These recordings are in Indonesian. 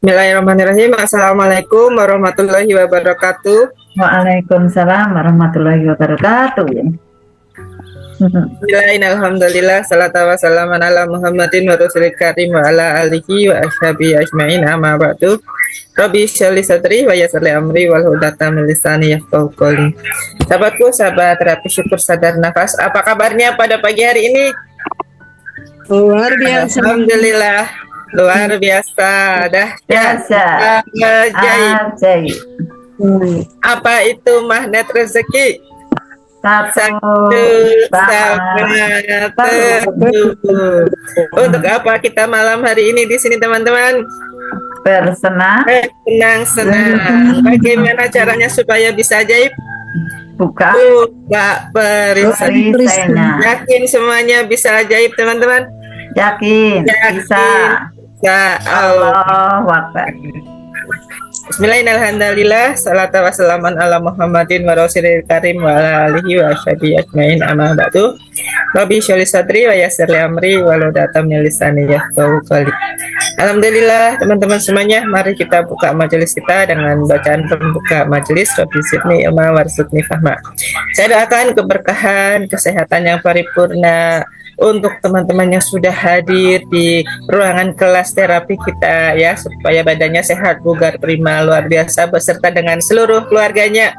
Bismillahirrahmanirrahim. Assalamualaikum warahmatullahi wabarakatuh. Waalaikumsalam warahmatullahi wabarakatuh. Alhamdulillah, salatu wassalamu ala Muhammadin wa rasulil karim wa ala alihi wa ashabihi ajmain, amma ba'du. Rabbi sholli sadri wa yassir li amri wal hudatan min lisani yafqahu qawli. Sahabatku, sahabat terapi syukur sadar nafas, apa kabarnya pada pagi hari ini? Luar biasa. Alhamdulillah, luar biasa, Ajaib. Apa itu magnet rezeki? Satu Untuk apa kita malam hari ini di sini, teman-teman? Senang. Bagaimana caranya supaya bisa ajaib? Buka perisainya. Yakin semuanya bisa ajaib, teman-teman? Yakin. Bisa. Allah Akbar. Bismillahirrahmanirrahim. Salatu wassalamu ala Muhammadin wa rasulil karim wa ala alihi wa ashabihi ajmain, amma ba'du. Rabbi sholli sadri wa yassir li amri walau datam min lisani yafqahu qawli. Alhamdulillah, teman-teman semuanya, mari kita buka majelis kita dengan bacaan pembuka majelis. Rabbi zidni ilma warzuqni fahma. Saya doakan keberkahan, kesehatan yang paripurna untuk teman-teman yang sudah hadir di ruangan kelas terapi kita, ya, supaya badannya sehat, bugar, prima, luar biasa, beserta dengan seluruh keluarganya.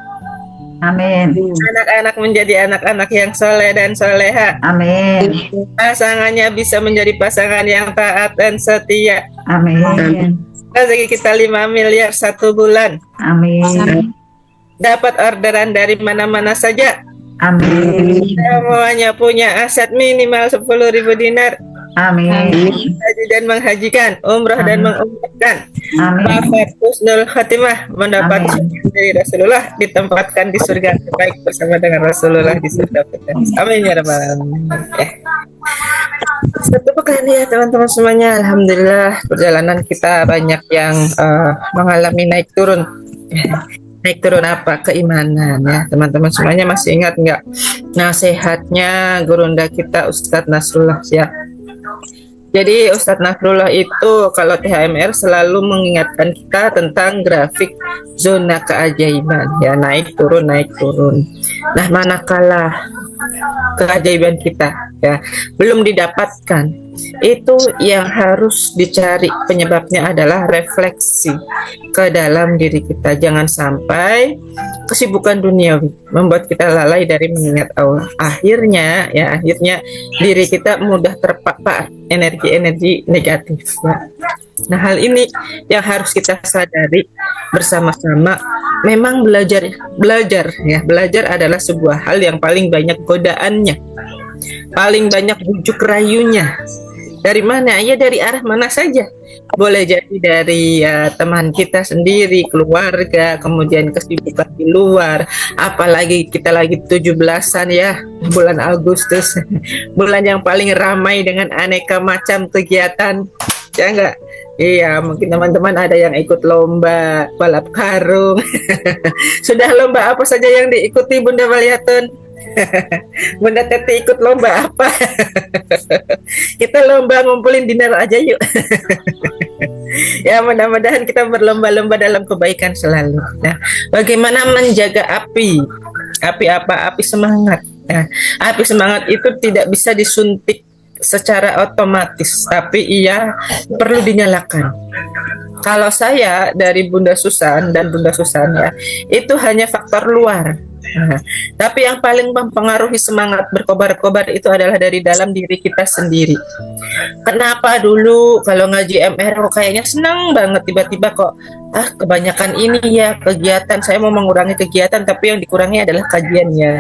Amin. Anak-anak menjadi anak-anak yang soleh dan soleha. Amin. Pasangannya bisa menjadi pasangan yang taat dan setia. Amin. Rezeki kita 5 miliar 1 bulan. Amin. Dapat orderan dari mana-mana saja. Amin. Semuanya punya aset minimal 10.000 dinar. Amin. Haji dan menghajikan, umrah dan mengumrahkan. Wafat husnul khatimah, mendapat dari Rasulullah, ditempatkan di surga terbaik bersama dengan Rasulullah di surga. Amin ya rabbal alamin. Satu pekan ya teman-teman semuanya, alhamdulillah perjalanan kita banyak yang mengalami naik turun. Naik turun apa? Keimanan, ya teman-teman semuanya. Masih ingat nggak nasihatnya gurunda kita Ustadz Nasrullah, ya? Jadi Ustadz Nasrullah itu kalau THMR selalu mengingatkan kita tentang grafik zona keajaiban, ya, naik turun. Nah, manakala keajaiban kita, ya, belum didapatkan, itu yang harus dicari penyebabnya adalah refleksi ke dalam diri kita. Jangan sampai kesibukan duniawi membuat kita lalai dari mengingat Allah. Akhirnya diri kita mudah terpapar energi-energi negatif, ya. Nah, hal ini yang harus kita sadari bersama-sama. Memang belajar adalah sebuah hal yang paling banyak godaannya, paling banyak bujuk rayunya. Dari mana? Ya dari arah mana saja. Boleh jadi dari teman kita sendiri, keluarga, kemudian kesibukan di luar. Apalagi kita lagi 17-an, ya, bulan Agustus, bulan yang paling ramai dengan aneka macam kegiatan, ya enggak? Iya, mungkin teman-teman ada yang ikut lomba balap karung. Sudah lomba apa saja yang diikuti Bunda Valiatun? Bunda Teti ikut lomba apa? Kita lomba ngumpulin dinar aja yuk. Ya, mudah-mudahan kita berlomba-lomba dalam kebaikan selalu. Nah, bagaimana menjaga api? Api apa? Api semangat. Nah, api semangat itu tidak bisa disuntik secara otomatis, tapi ia perlu dinyalakan. Kalau saya dari Bunda Susan dan Bunda Susan, ya, itu hanya faktor luar. Nah, tapi yang paling mempengaruhi semangat berkobar-kobar itu adalah dari dalam diri kita sendiri. Kenapa dulu kalau ngaji MR kok kayaknya senang banget, tiba-tiba kok kebanyakan ini ya kegiatan, saya mau mengurangi kegiatan tapi yang dikurangi adalah kajiannya,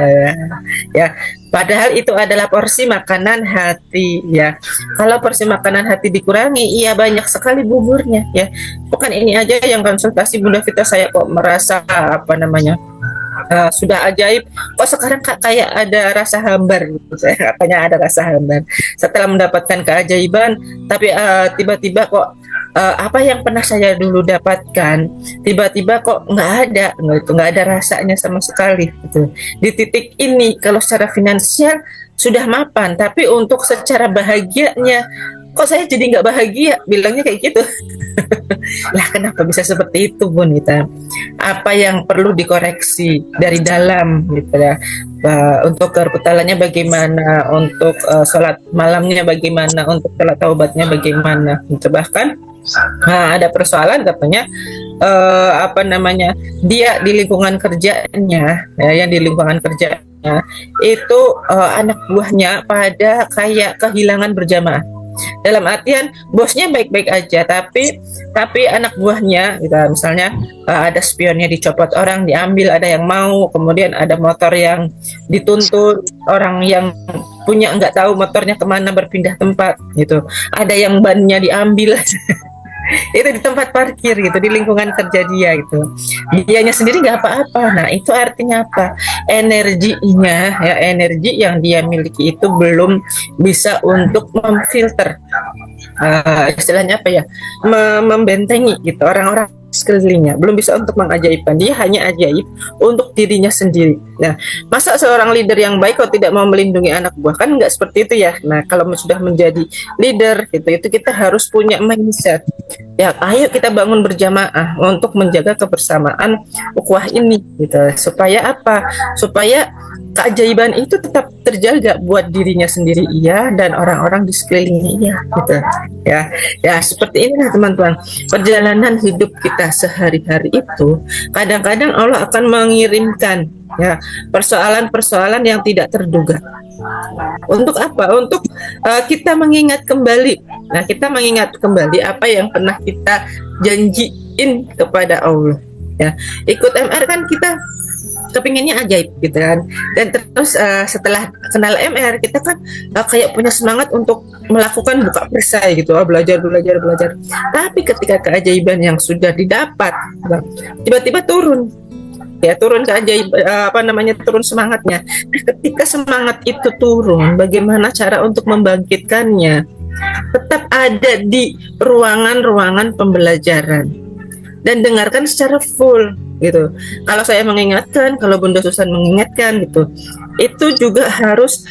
ya. Padahal itu adalah porsi makanan hati, ya. Kalau porsi makanan hati dikurangi, iya banyak sekali buburnya, ya. Bukan ini aja yang konsultasi Bunda Vita, saya kok merasa sudah ajaib, kok sekarang kayak ada rasa hambar gitu. Saya katanya ada rasa hambar setelah mendapatkan keajaiban, tapi tiba-tiba kok apa yang pernah saya dulu dapatkan tiba-tiba kok nggak ada rasanya sama sekali gitu. Di titik ini kalau secara finansial sudah mapan, tapi untuk secara bahagianya kok saya jadi nggak bahagia, bilangnya kayak gitu. Lah kenapa bisa seperti itu Bun kita? Apa yang perlu dikoreksi dari dalam gitu ya? Untuk kerukutalannya bagaimana, untuk sholat malamnya bagaimana, untuk sholat taubatnya bagaimana, gitu. Bahkan ada persoalan katanya apa namanya, dia di lingkungan kerjanya ya, yang di lingkungan kerjanya itu anak buahnya pada kayak kehilangan berjamaah. Dalam artian bosnya baik-baik aja, tapi anak buahnya gitu, misalnya ada spionnya dicopot orang, diambil, ada yang mau, kemudian ada motor yang dituntut, orang yang punya nggak tahu motornya kemana berpindah tempat gitu, ada yang bannya diambil. Itu di tempat parkir gitu, di lingkungan kerja dia gitu, dianya sendiri nggak apa-apa. Nah itu artinya apa, energinya ya, energi yang dia miliki itu belum bisa untuk memfilter, istilahnya apa ya, membentengi gitu orang-orang sekelilingnya, belum bisa untuk mengajaibkan, dia hanya ajaib untuk dirinya sendiri. Nah, masa seorang leader yang baik kalau tidak mau melindungi anak buah, kan nggak seperti itu ya. Nah, kalau sudah menjadi leader gitu, itu kita harus punya mindset ya, ayo kita bangun berjamaah untuk menjaga kebersamaan ukhuwah ini gitu, supaya apa, supaya keajaiban itu tetap terjaga buat dirinya sendiri iya, dan orang-orang di sekelilingnya iya gitu ya. Ya seperti inilah teman-teman, perjalanan hidup kita sehari-hari itu kadang-kadang Allah akan mengirimkan ya persoalan-persoalan yang tidak terduga. Untuk apa? Untuk kita mengingat kembali. Nah, kita mengingat kembali apa yang pernah kita janjiin kepada Allah. Ya, ikut MR kan kita kepinginnya ajaib gitu kan, dan terus setelah kenal MR kita kan kayak punya semangat untuk melakukan buka perisai gitu, belajar, tapi ketika keajaiban yang sudah didapat tiba-tiba turun ya, turun keajaib, apa namanya, turun semangatnya. Nah, ketika semangat itu turun, bagaimana cara untuk membangkitkannya? Tetap ada di ruangan-ruangan pembelajaran dan dengarkan secara full gitu. Kalau saya mengingatkan, kalau Bunda Susan mengingatkan gitu, itu juga harus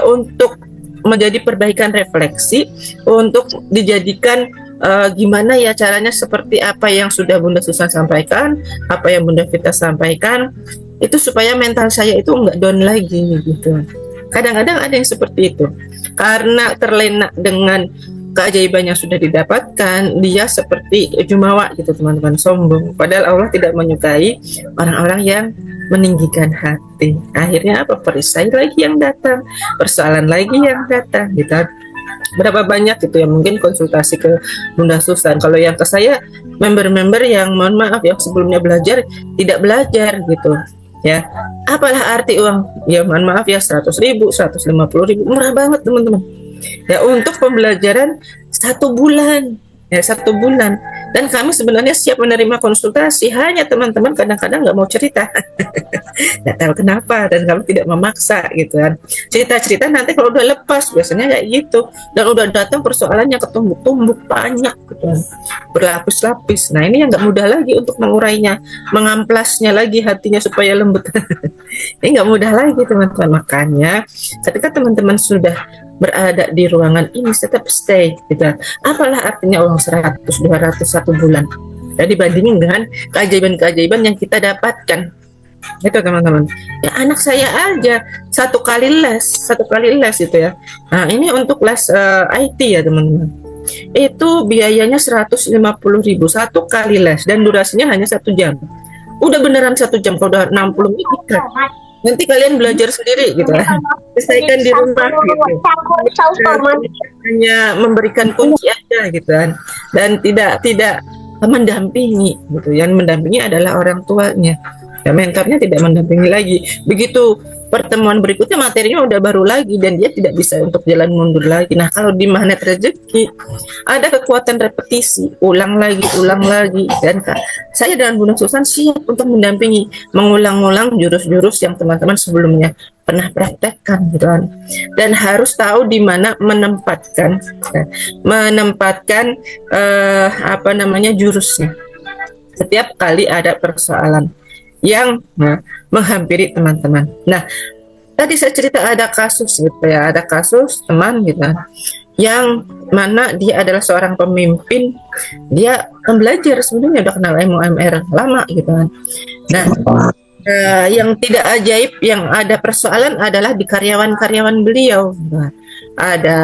untuk menjadi perbaikan refleksi, untuk dijadikan gimana ya caranya, seperti apa yang sudah Bunda Susan sampaikan, apa yang Bunda Vita sampaikan, itu supaya mental saya itu nggak down lagi gitu. Kadang-kadang ada yang seperti itu, karena terlena dengan keajaiban yang sudah didapatkan, dia seperti jumawa gitu teman-teman, sombong. Padahal Allah tidak menyukai orang-orang yang meninggikan hati. Akhirnya apa? Perisai lagi yang datang, persoalan lagi yang datang gitu. Berapa banyak gitu yang mungkin konsultasi ke Bunda Susan. Kalau yang ke saya, member-member yang mohon maaf yang sebelumnya belajar tidak belajar gitu ya. Apalah arti uang? Ya mohon maaf ya, 100.000, 150.000, murah banget teman-teman ya, untuk pembelajaran 1 bulan ya, 1 bulan. Dan kami sebenarnya siap menerima konsultasi, hanya teman-teman kadang-kadang nggak mau cerita. Nggak tahu kenapa, dan kami tidak memaksa gitu kan. Cerita-cerita nanti kalau udah lepas, biasanya kayak gitu, dan udah datang persoalannya ketumbuk-tumbuk banyak gitu kan, berlapis-lapis. Nah ini yang nggak mudah lagi untuk mengurainya, mengamplasnya lagi hatinya supaya lembut. Ini nggak mudah lagi teman-teman. Makanya ketika teman-teman sudah berada di ruangan ini, tetap stay gitu. Apalah artinya uang 100, 200 1 bulan ya, dibandingin dengan keajaiban-keajaiban yang kita dapatkan itu teman-teman ya. Anak saya aja satu kali les itu ya. Nah ini untuk les IT ya teman-teman, itu biayanya 150.000 satu kali les, dan durasinya hanya 1 jam. Udah beneran 1 jam, kalau udah 60 menit kan nanti kalian belajar sendiri gitu ya, selesaikan di rumah gitu, hanya memberikan kunci aja gitu kan, dan tidak mendampingi gitu. Yang mendampingi adalah orang tuanya ya, mentornya tidak mendampingi lagi. Begitu pertemuan berikutnya materinya udah baru lagi, dan dia tidak bisa untuk jalan mundur lagi. Nah kalau di magnet rezeki ada kekuatan repetisi, ulang lagi, dan saya dengan Bunda Susan siap untuk mendampingi, mengulang-ulang jurus-jurus yang teman-teman sebelumnya pernah praktekkan gitu kan. Dan harus tahu di mana menempatkan apa namanya, jurusnya setiap kali ada persoalan yang menghampiri teman-teman. Nah, tadi saya cerita ada kasus gitu ya, ada kasus teman gitu yang mana dia adalah seorang pemimpin, dia belajar sebenarnya udah kenal MUMR lama gitu kan. Nah, yang tidak ajaib, yang ada persoalan adalah di karyawan-karyawan beliau. Nah, ada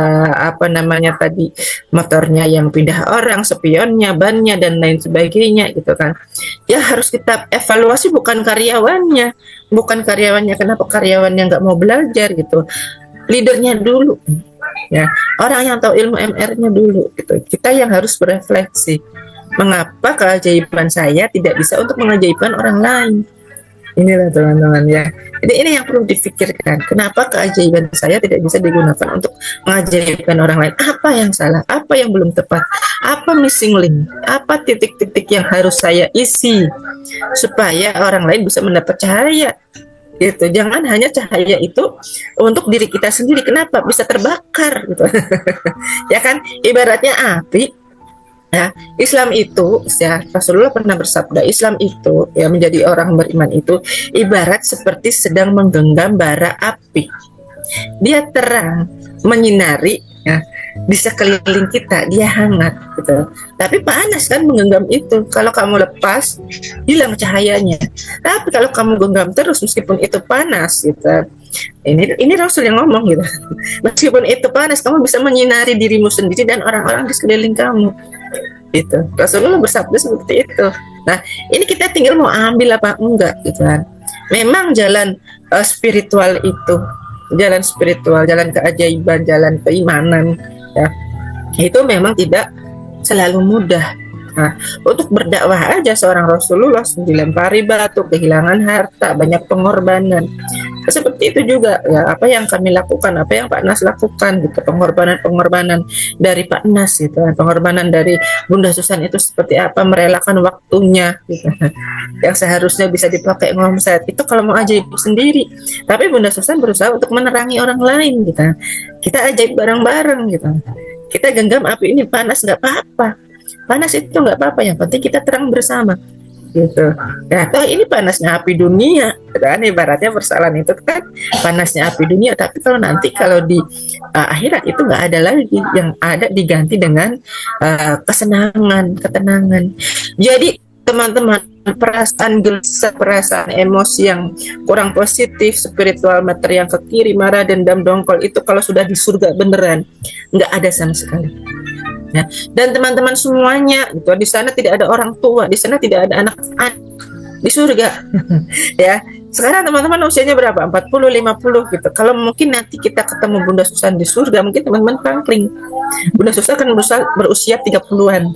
apa namanya tadi, motornya yang pindah orang, spionnya, bannya dan lain sebagainya gitu kan. Ya harus kita evaluasi bukan karyawannya, kenapa karyawannya nggak mau belajar gitu, leadernya dulu. Ya, orang yang tahu ilmu MR-nya dulu gitu. Kita yang harus berefleksi. Mengapa keajaiban saya tidak bisa untuk mengajaibkan orang lain? Inilah teman-teman ya. Jadi ini yang perlu difikirkan. Kenapa keajaiban saya tidak bisa digunakan untuk mengajaibkan orang lain? Apa yang salah? Apa yang belum tepat? Apa missing link? Apa titik-titik yang harus saya isi supaya orang lain bisa mendapat cahaya? Gitu. Jangan hanya cahaya itu untuk diri kita sendiri. Kenapa? Bisa terbakar gitu. Ya kan? Ibaratnya api. Ya, Islam itu, ya Rasulullah pernah bersabda, Islam itu ya menjadi orang beriman itu ibarat seperti sedang menggenggam bara api. Dia terang, menyinari, ya, di sekeliling kita, dia hangat gitu. Tapi panas kan menggenggam itu. Kalau kamu lepas, hilang cahayanya. Tapi kalau kamu genggam terus meskipun itu panas gitu. Ini Rasul yang ngomong gitu. Meskipun itu panas, kamu bisa menyinari dirimu sendiri dan orang-orang di sekeliling kamu. Itu Rasulullah bersabda seperti itu. Nah, ini kita tinggal mau ambil apa enggak gitu kan. Memang jalan spiritual itu, jalan spiritual, jalan keajaiban, jalan keimanan ya. Itu memang tidak selalu mudah. Nah, untuk berdakwah aja seorang Rasulullah dilempari batu, kehilangan harta, banyak pengorbanan. Seperti itu juga ya, apa yang kami lakukan, apa yang Pak Nas lakukan gitu, pengorbanan dari Pak Nas gitu, pengorbanan dari Bunda Susan itu seperti apa, merelakan waktunya gitu, yang seharusnya bisa dipakai ngomset itu kalau mau ajaib sendiri, tapi Bunda Susan berusaha untuk menerangi orang lain gitu. Kita ajaib bareng-bareng gitu, kita genggam api ini, panas nggak apa-apa, panas itu nggak apa-apa, yang penting kita terang bersama gitu. Nah, toh ini panasnya api dunia, kan ibaratnya persoalan itu kan panasnya api dunia. Tapi kalau nanti kalau di akhirat itu nggak ada lagi, yang ada diganti dengan kesenangan, ketenangan. Jadi teman-teman, perasaan gelisah, perasaan emosi yang kurang positif, spiritual materi yang ke kiri, marah, dendam, dongkol itu kalau sudah di surga beneran nggak ada sama sekali. Ya. Dan teman-teman semuanya gitu, di sana tidak ada orang tua, di sana tidak ada anak-anak di surga. Ya. Sekarang teman-teman usianya berapa? 40, 50 gitu. Kalau mungkin nanti kita ketemu Bunda Susan di surga, mungkin teman-teman pangkling. Bunda Susan kan berusia 30-an.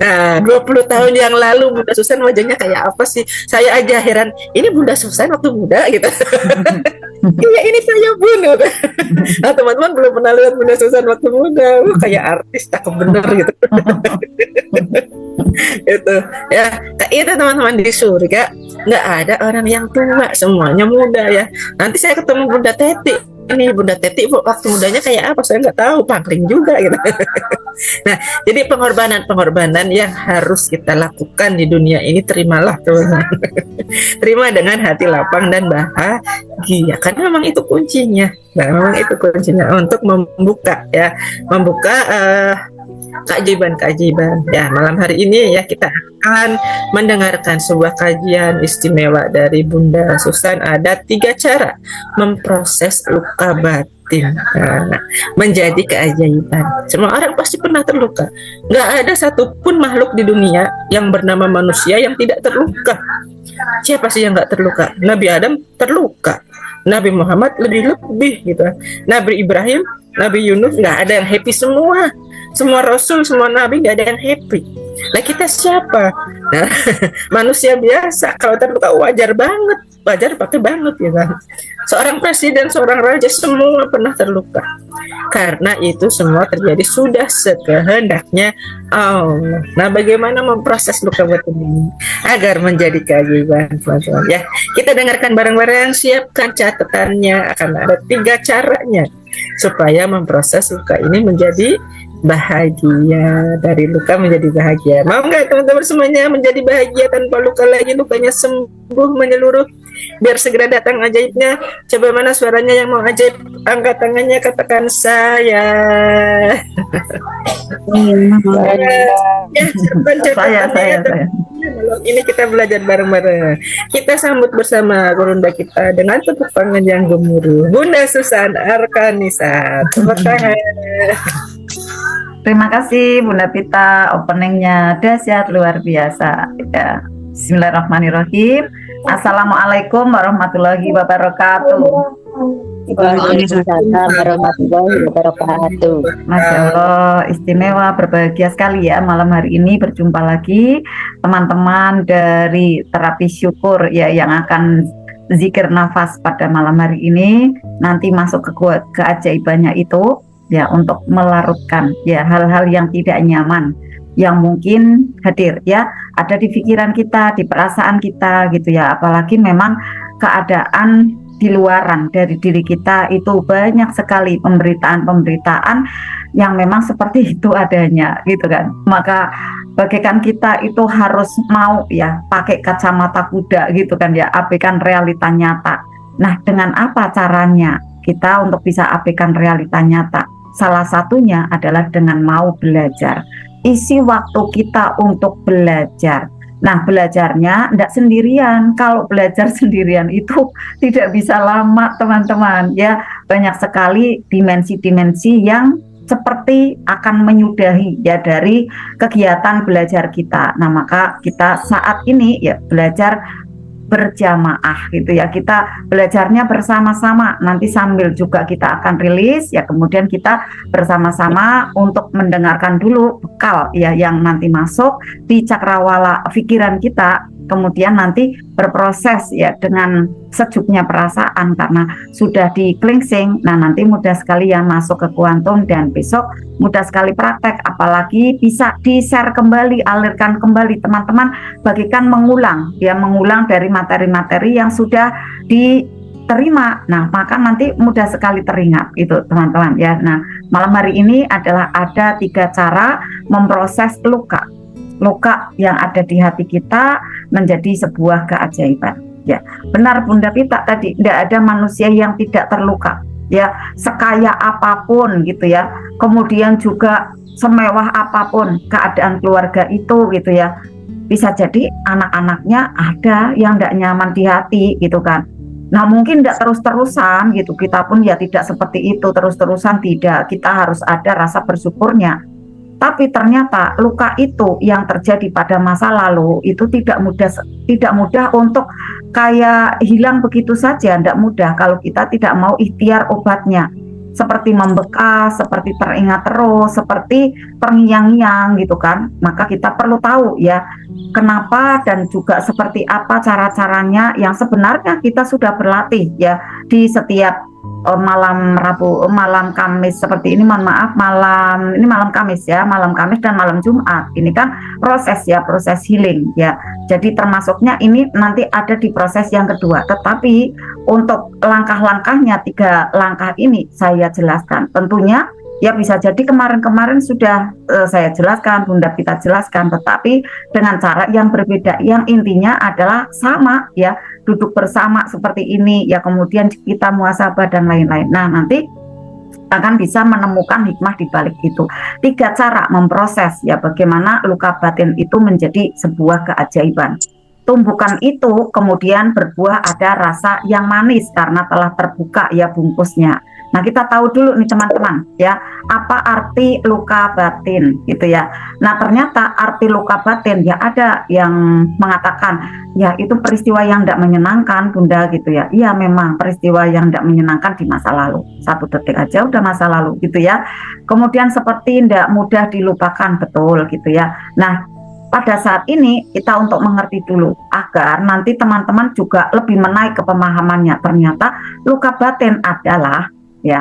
Nah, 20 tahun yang lalu Bunda Susan wajahnya kayak apa sih? Saya aja heran, ini Bunda Susan waktu muda gitu. Iya, ini saya Bun. Nah, teman-teman belum pernah lihat Bunda Susan waktu muda, kayak artis cakep bener gitu. Itu ya, itu teman-teman di surga nggak ada orang yang tua, semuanya muda ya. Nanti saya ketemu Bunda Teti, ini Bunda Teti waktu mudanya kayak apa saya nggak tahu, pangling juga gitu. Nah, jadi pengorbanan yang harus kita lakukan di dunia ini, terimalah teman-teman. Terima dengan hati lapang dan bahagia, karena memang itu kuncinya. Nah, memang itu kuncinya untuk membuka ya, membuka keajaiban-keajaiban. Ya, malam hari ini ya kita akan mendengarkan sebuah kajian istimewa dari Bunda Susan. Ada 3 cara memproses luka batin menjadi keajaiban. Semua orang pasti pernah terluka. Nggak ada satupun makhluk di dunia yang bernama manusia yang tidak terluka. Siapa sih yang nggak terluka? Nabi Adam terluka, Nabi Muhammad lebih gitu, Nabi Ibrahim, Nabi Yunus, nggak ada yang happy semua. Semua Rasul, semua Nabi nggak ada yang happy. Nah, kita siapa? Nah, manusia biasa. Kalau terluka wajar banget, wajar pakai banget ya kan. Seorang presiden, seorang raja, semua pernah terluka. Karena itu semua terjadi sudah sekehendaknya Allah. Nah, bagaimana memproses luka batin ini agar menjadi keajaiban, teman-teman? Ya, kita dengarkan bareng-bareng. Siapkan catatannya. Akan ada 3 caranya supaya memproses luka ini menjadi bahagia, dari luka menjadi bahagia. Mau nggak teman-teman semuanya menjadi bahagia tanpa luka lagi, lukanya sembuh menyeluruh? Biar segera datang ajaibnya. Coba mana suaranya yang mau ajaib? Angkat tangannya, katakan saya. Ya, siapkan catatannya. Saya. Malam ini kita belajar bareng-bareng. Kita sambut bersama Gurunda kita dengan tepuk tangan yang gemuruh. Bunda Susan Arkanisa. Tepuk tangan. Terima kasih Bunda Pita, openingnya dahsyat luar biasa. Ya. Bismillahirrahmanirrahim. Assalamualaikum warahmatullahi wabarakatuh. Waalaikumsalam warahmatullahi wabarakatuh. Masya Allah, istimewa, berbahagia sekali ya malam hari ini berjumpa lagi teman-teman dari terapi syukur ya yang akan zikir nafas pada malam hari ini. Nanti masuk ke keajaibannya itu ya untuk melarutkan ya hal-hal yang tidak nyaman yang mungkin hadir ya ada di pikiran kita, di perasaan kita gitu ya, apalagi memang keadaan di luaran dari diri kita itu banyak sekali pemberitaan-pemberitaan yang memang seperti itu adanya gitu kan. Maka bagaikan kita itu harus mau ya pakai kacamata kuda gitu kan ya, abaikan realita nyata. Nah, dengan apa caranya kita untuk bisa abaikan realita nyata? Salah satunya adalah dengan mau belajar. Isi waktu kita untuk belajar. Nah, belajarnya tidak sendirian. Kalau belajar sendirian itu tidak bisa lama, teman-teman. Ya, banyak sekali dimensi-dimensi yang seperti akan menyudahi ya dari kegiatan belajar kita. Nah, maka kita saat ini ya belajar berjamaah gitu ya, kita belajarnya bersama-sama, nanti sambil juga kita akan rilis ya, kemudian kita bersama-sama untuk mendengarkan dulu bekal ya yang nanti masuk di cakrawala pikiran kita, kemudian nanti berproses ya dengan sejuknya perasaan karena sudah di cleansing. Nah, nanti mudah sekali ya masuk ke kuantum dan besok mudah sekali praktek, apalagi bisa di-share kembali, alirkan kembali teman-teman, bagikan mengulang dari materi-materi yang sudah diterima. Nah, maka nanti mudah sekali teringat itu teman-teman ya. Nah, malam hari ini adalah ada 3 cara memproses luka yang ada di hati kita menjadi sebuah keajaiban. Ya, benar Bunda Pita tadi, tidak ada manusia yang tidak terluka. Ya, sekaya apapun gitu ya. Kemudian juga semewah apapun keadaan keluarga itu gitu ya. Bisa jadi anak-anaknya ada yang tidak nyaman di hati gitu kan. Nah, mungkin tidak terus-terusan gitu. Kita pun ya tidak seperti itu terus-terusan, tidak. Kita harus ada rasa bersyukurnya. Tapi ternyata luka itu yang terjadi pada masa lalu itu tidak mudah untuk kayak hilang begitu saja, tidak mudah kalau kita tidak mau ikhtiar obatnya. Seperti membekas, seperti teringat terus, seperti terngiang-ngiang gitu kan. Maka kita perlu tahu ya kenapa dan juga seperti apa cara-caranya yang sebenarnya kita sudah berlatih ya di setiap malam Rabu, malam Kamis seperti ini, mohon maaf, malam Kamis ya, malam Kamis dan malam Jumat. Ini kan proses healing ya. Jadi termasuknya ini nanti ada di proses yang kedua. Tetapi untuk langkah-langkahnya 3 langkah ini saya jelaskan. Tentunya ya bisa jadi kemarin-kemarin sudah saya jelaskan, Bunda Pita jelaskan, tetapi dengan cara yang berbeda. Yang intinya adalah sama ya, duduk bersama seperti ini ya, kemudian kita muhasabah dan lain-lain. Nah, nanti akan bisa menemukan hikmah di balik itu. 3 cara memproses ya bagaimana luka batin itu menjadi sebuah keajaiban. Tumbukan itu kemudian berbuah ada rasa yang manis karena telah terbuka ya bungkusnya. Nah, kita tahu dulu nih teman-teman ya, apa arti luka batin gitu ya. Nah, ternyata arti luka batin ya ada yang mengatakan ya itu peristiwa yang tidak menyenangkan Bunda gitu ya. Iya, memang peristiwa yang tidak menyenangkan di masa lalu. 1 detik aja udah masa lalu gitu ya. Kemudian seperti tidak mudah dilupakan, betul gitu ya. Nah, pada saat ini kita untuk mengerti dulu agar nanti teman-teman juga lebih menaik ke pemahamannya. Ternyata luka batin adalah ya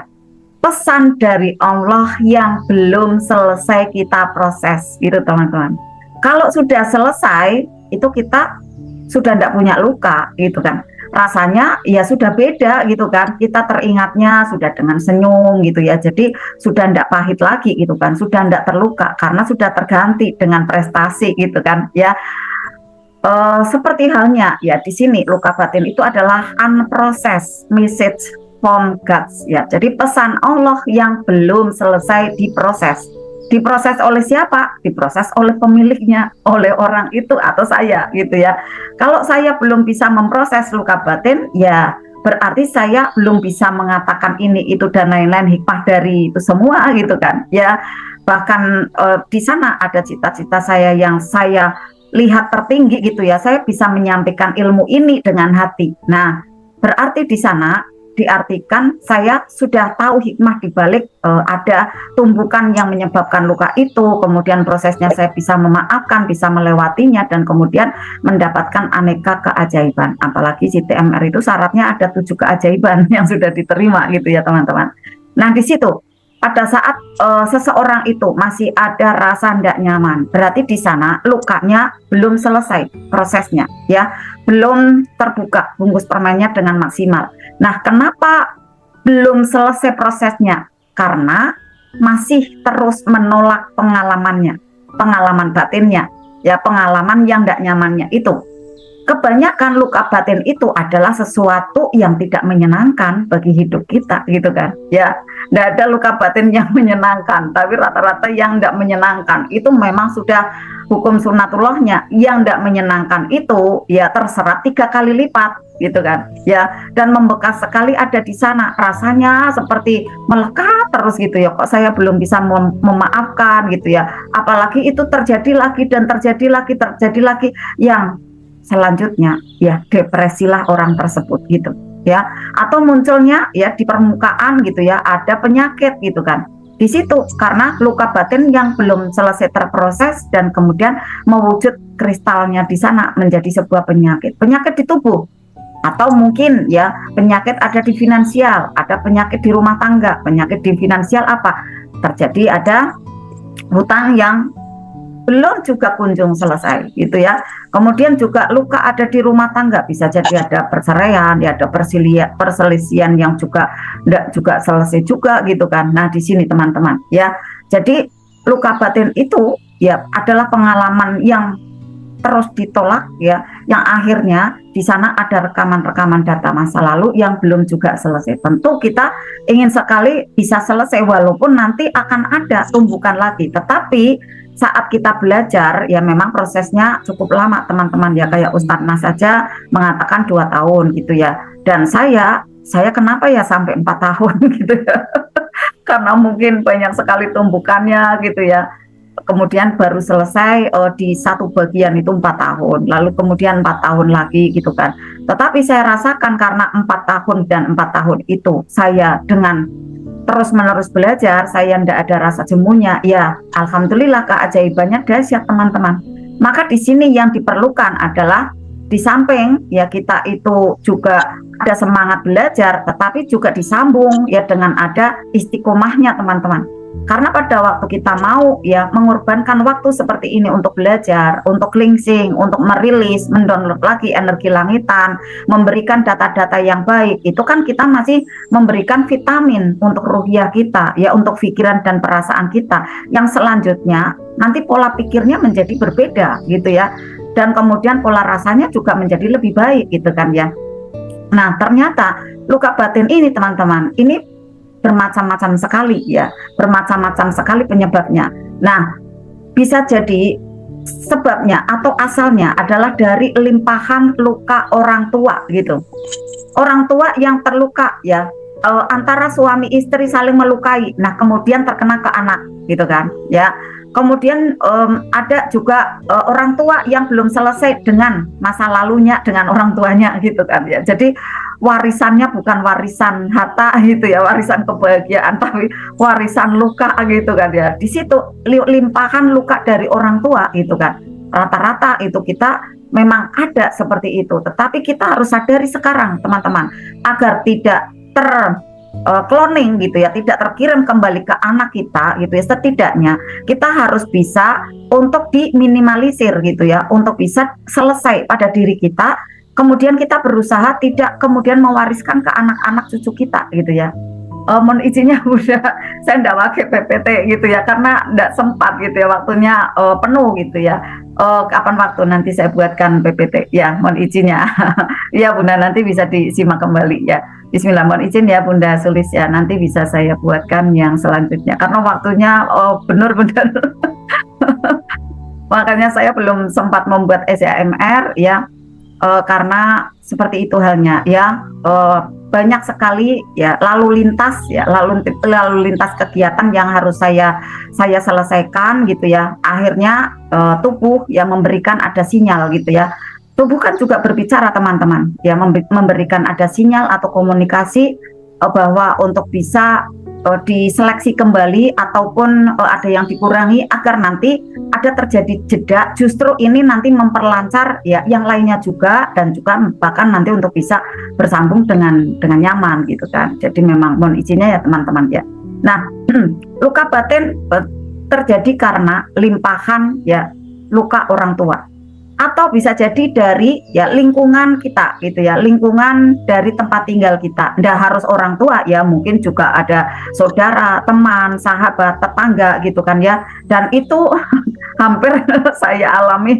pesan dari Allah yang belum selesai kita proses gitu teman-teman. Kalau sudah selesai itu kita sudah tidak punya luka gitu kan, rasanya ya sudah beda gitu kan, kita teringatnya sudah dengan senyum gitu ya, jadi sudah tidak pahit lagi gitu kan, sudah tidak terluka karena sudah terganti dengan prestasi gitu kan ya. seperti halnya ya di sini luka batin itu adalah unprocessed message from God ya. Jadi pesan Allah yang belum selesai diproses. Diproses oleh siapa? Diproses oleh pemiliknya, oleh orang itu atau saya gitu ya. Kalau saya belum bisa memproses luka batin, ya berarti saya belum bisa mengatakan ini itu dan lain-lain hikmah dari itu semua gitu kan. Ya bahkan di sana ada cita-cita saya yang saya lihat tertinggi gitu ya. Saya bisa menyampaikan ilmu ini dengan hati. Nah, berarti di sana diartikan saya sudah tahu hikmah di balik ada tumbukan yang menyebabkan luka itu, kemudian prosesnya saya bisa memaafkan, bisa melewatinya, dan kemudian mendapatkan aneka keajaiban. Apalagi CTMR itu syaratnya ada 7 keajaiban yang sudah diterima gitu ya teman-teman. Nah di situ pada saat seseorang itu masih ada rasa tidak nyaman, berarti di sana lukanya belum selesai prosesnya ya, belum terbuka bungkus permennya dengan maksimal. Nah, kenapa belum selesai prosesnya? Karena masih terus menolak pengalamannya, pengalaman batinnya, ya pengalaman yang tidak nyamannya itu. Kebanyakan luka batin itu adalah sesuatu yang tidak menyenangkan bagi hidup kita, gitu kan? Ya, tidak ada luka batin yang menyenangkan, tapi rata-rata yang tidak menyenangkan itu memang sudah hukum sunatullahnya. Yang tidak menyenangkan itu ya terserap 3 kali lipat, gitu kan? Ya, dan membekas sekali ada di sana. Rasanya seperti melekat terus gitu ya. Kok saya belum bisa memaafkan gitu ya? Apalagi itu terjadi lagi dan terjadi lagi yang selanjutnya ya depresilah orang tersebut gitu ya, atau munculnya ya di permukaan gitu ya ada penyakit gitu kan di situ karena luka batin yang belum selesai terproses dan kemudian mewujud kristalnya di sana menjadi sebuah penyakit di tubuh, atau mungkin ya penyakit ada di finansial, ada penyakit di rumah tangga. Penyakit di finansial apa? Terjadi ada hutang yang belum juga kunjung selesai gitu ya. Kemudian juga luka ada di rumah tangga, bisa jadi ada perceraian, ya ada perselisihan yang juga tidak juga selesai juga gitu kan. Nah di sini teman-teman ya, jadi luka batin itu ya adalah pengalaman yang terus ditolak ya, yang akhirnya di sana ada rekaman-rekaman data masa lalu yang belum juga selesai. Tentu kita ingin sekali bisa selesai walaupun nanti akan ada tumbukan lagi, tetapi saat kita belajar ya memang prosesnya cukup lama teman-teman ya, kayak Ustadz Mas saja mengatakan 2 tahun gitu ya, dan saya kenapa ya sampai 4 tahun gitu ya karena mungkin banyak sekali tumbukannya gitu ya, kemudian baru selesai di satu bagian itu 4 tahun, lalu kemudian 4 tahun lagi gitu kan. Tetapi saya rasakan karena 4 tahun dan 4 tahun itu saya dengan terus menerus belajar, saya tidak ada rasa jemunya ya, alhamdulillah keajaibannya dahsyat teman-teman. Maka di sini yang diperlukan adalah di samping ya kita itu juga ada semangat belajar, tetapi juga disambung ya dengan ada istiqomahnya teman-teman. Karena pada waktu kita mau ya mengorbankan waktu seperti ini untuk belajar, untuk cleansing, untuk merilis, mendownload lagi energi langitan, memberikan data-data yang baik, itu kan kita masih memberikan vitamin untuk ruhiyah kita ya, untuk pikiran dan perasaan kita yang selanjutnya nanti pola pikirnya menjadi berbeda gitu ya, dan kemudian pola rasanya juga menjadi lebih baik gitu kan ya. Nah ternyata luka batin ini teman-teman ini bermacam-macam sekali ya, bermacam-macam sekali penyebabnya. Nah, bisa jadi sebabnya atau asalnya adalah dari limpahan luka orang tua gitu. Orang tua yang terluka ya, antara suami istri saling melukai. Nah, kemudian terkena ke anak gitu kan ya. Kemudian ada juga orang tua yang belum selesai dengan masa lalunya dengan orang tuanya gitu kan ya. Jadi warisannya bukan warisan harta gitu ya, warisan kebahagiaan, tapi warisan luka gitu kan ya. Di situ limpahan luka dari orang tua gitu kan. Rata-rata itu kita memang ada seperti itu, tetapi kita harus sadari sekarang teman-teman agar tidak cloning gitu ya, tidak terkirim kembali ke anak kita gitu ya. Setidaknya kita harus bisa untuk diminimalisir gitu ya, untuk bisa selesai pada diri kita. Kemudian kita berusaha tidak kemudian mewariskan ke anak-anak cucu kita gitu ya. mohon izinnya Bunda, saya enggak pakai PPT gitu ya, karena enggak sempat gitu ya, waktunya penuh gitu ya. Kapan waktu nanti saya buatkan PPT ya, mohon izinnya. Ya Bunda, nanti bisa disimak kembali ya. Bismillah, mohon izin ya Bunda Sulis ya, nanti bisa saya buatkan yang selanjutnya karena waktunya benar-benar makanya saya belum sempat membuat SAMR ya, karena seperti itu halnya ya, banyak sekali ya lalu lintas kegiatan yang harus saya selesaikan gitu ya. Akhirnya tubuh yang memberikan ada sinyal gitu ya. Tubuh kan juga berbicara teman-teman ya, memberikan ada sinyal atau komunikasi bahwa untuk bisa diseleksi kembali ataupun ada yang dikurangi agar nanti ada terjadi jeda, justru ini nanti memperlancar ya yang lainnya juga, dan juga bahkan nanti untuk bisa bersambung dengan nyaman gitu kan. Jadi memang mohon izinnya ya teman-teman ya. Nah, luka batin terjadi karena limpahan ya luka orang tua, atau bisa jadi dari ya lingkungan kita gitu ya, lingkungan dari tempat tinggal kita. Nggak harus orang tua ya, mungkin juga ada saudara, teman, sahabat, tetangga gitu kan ya. Dan itu hampir saya alami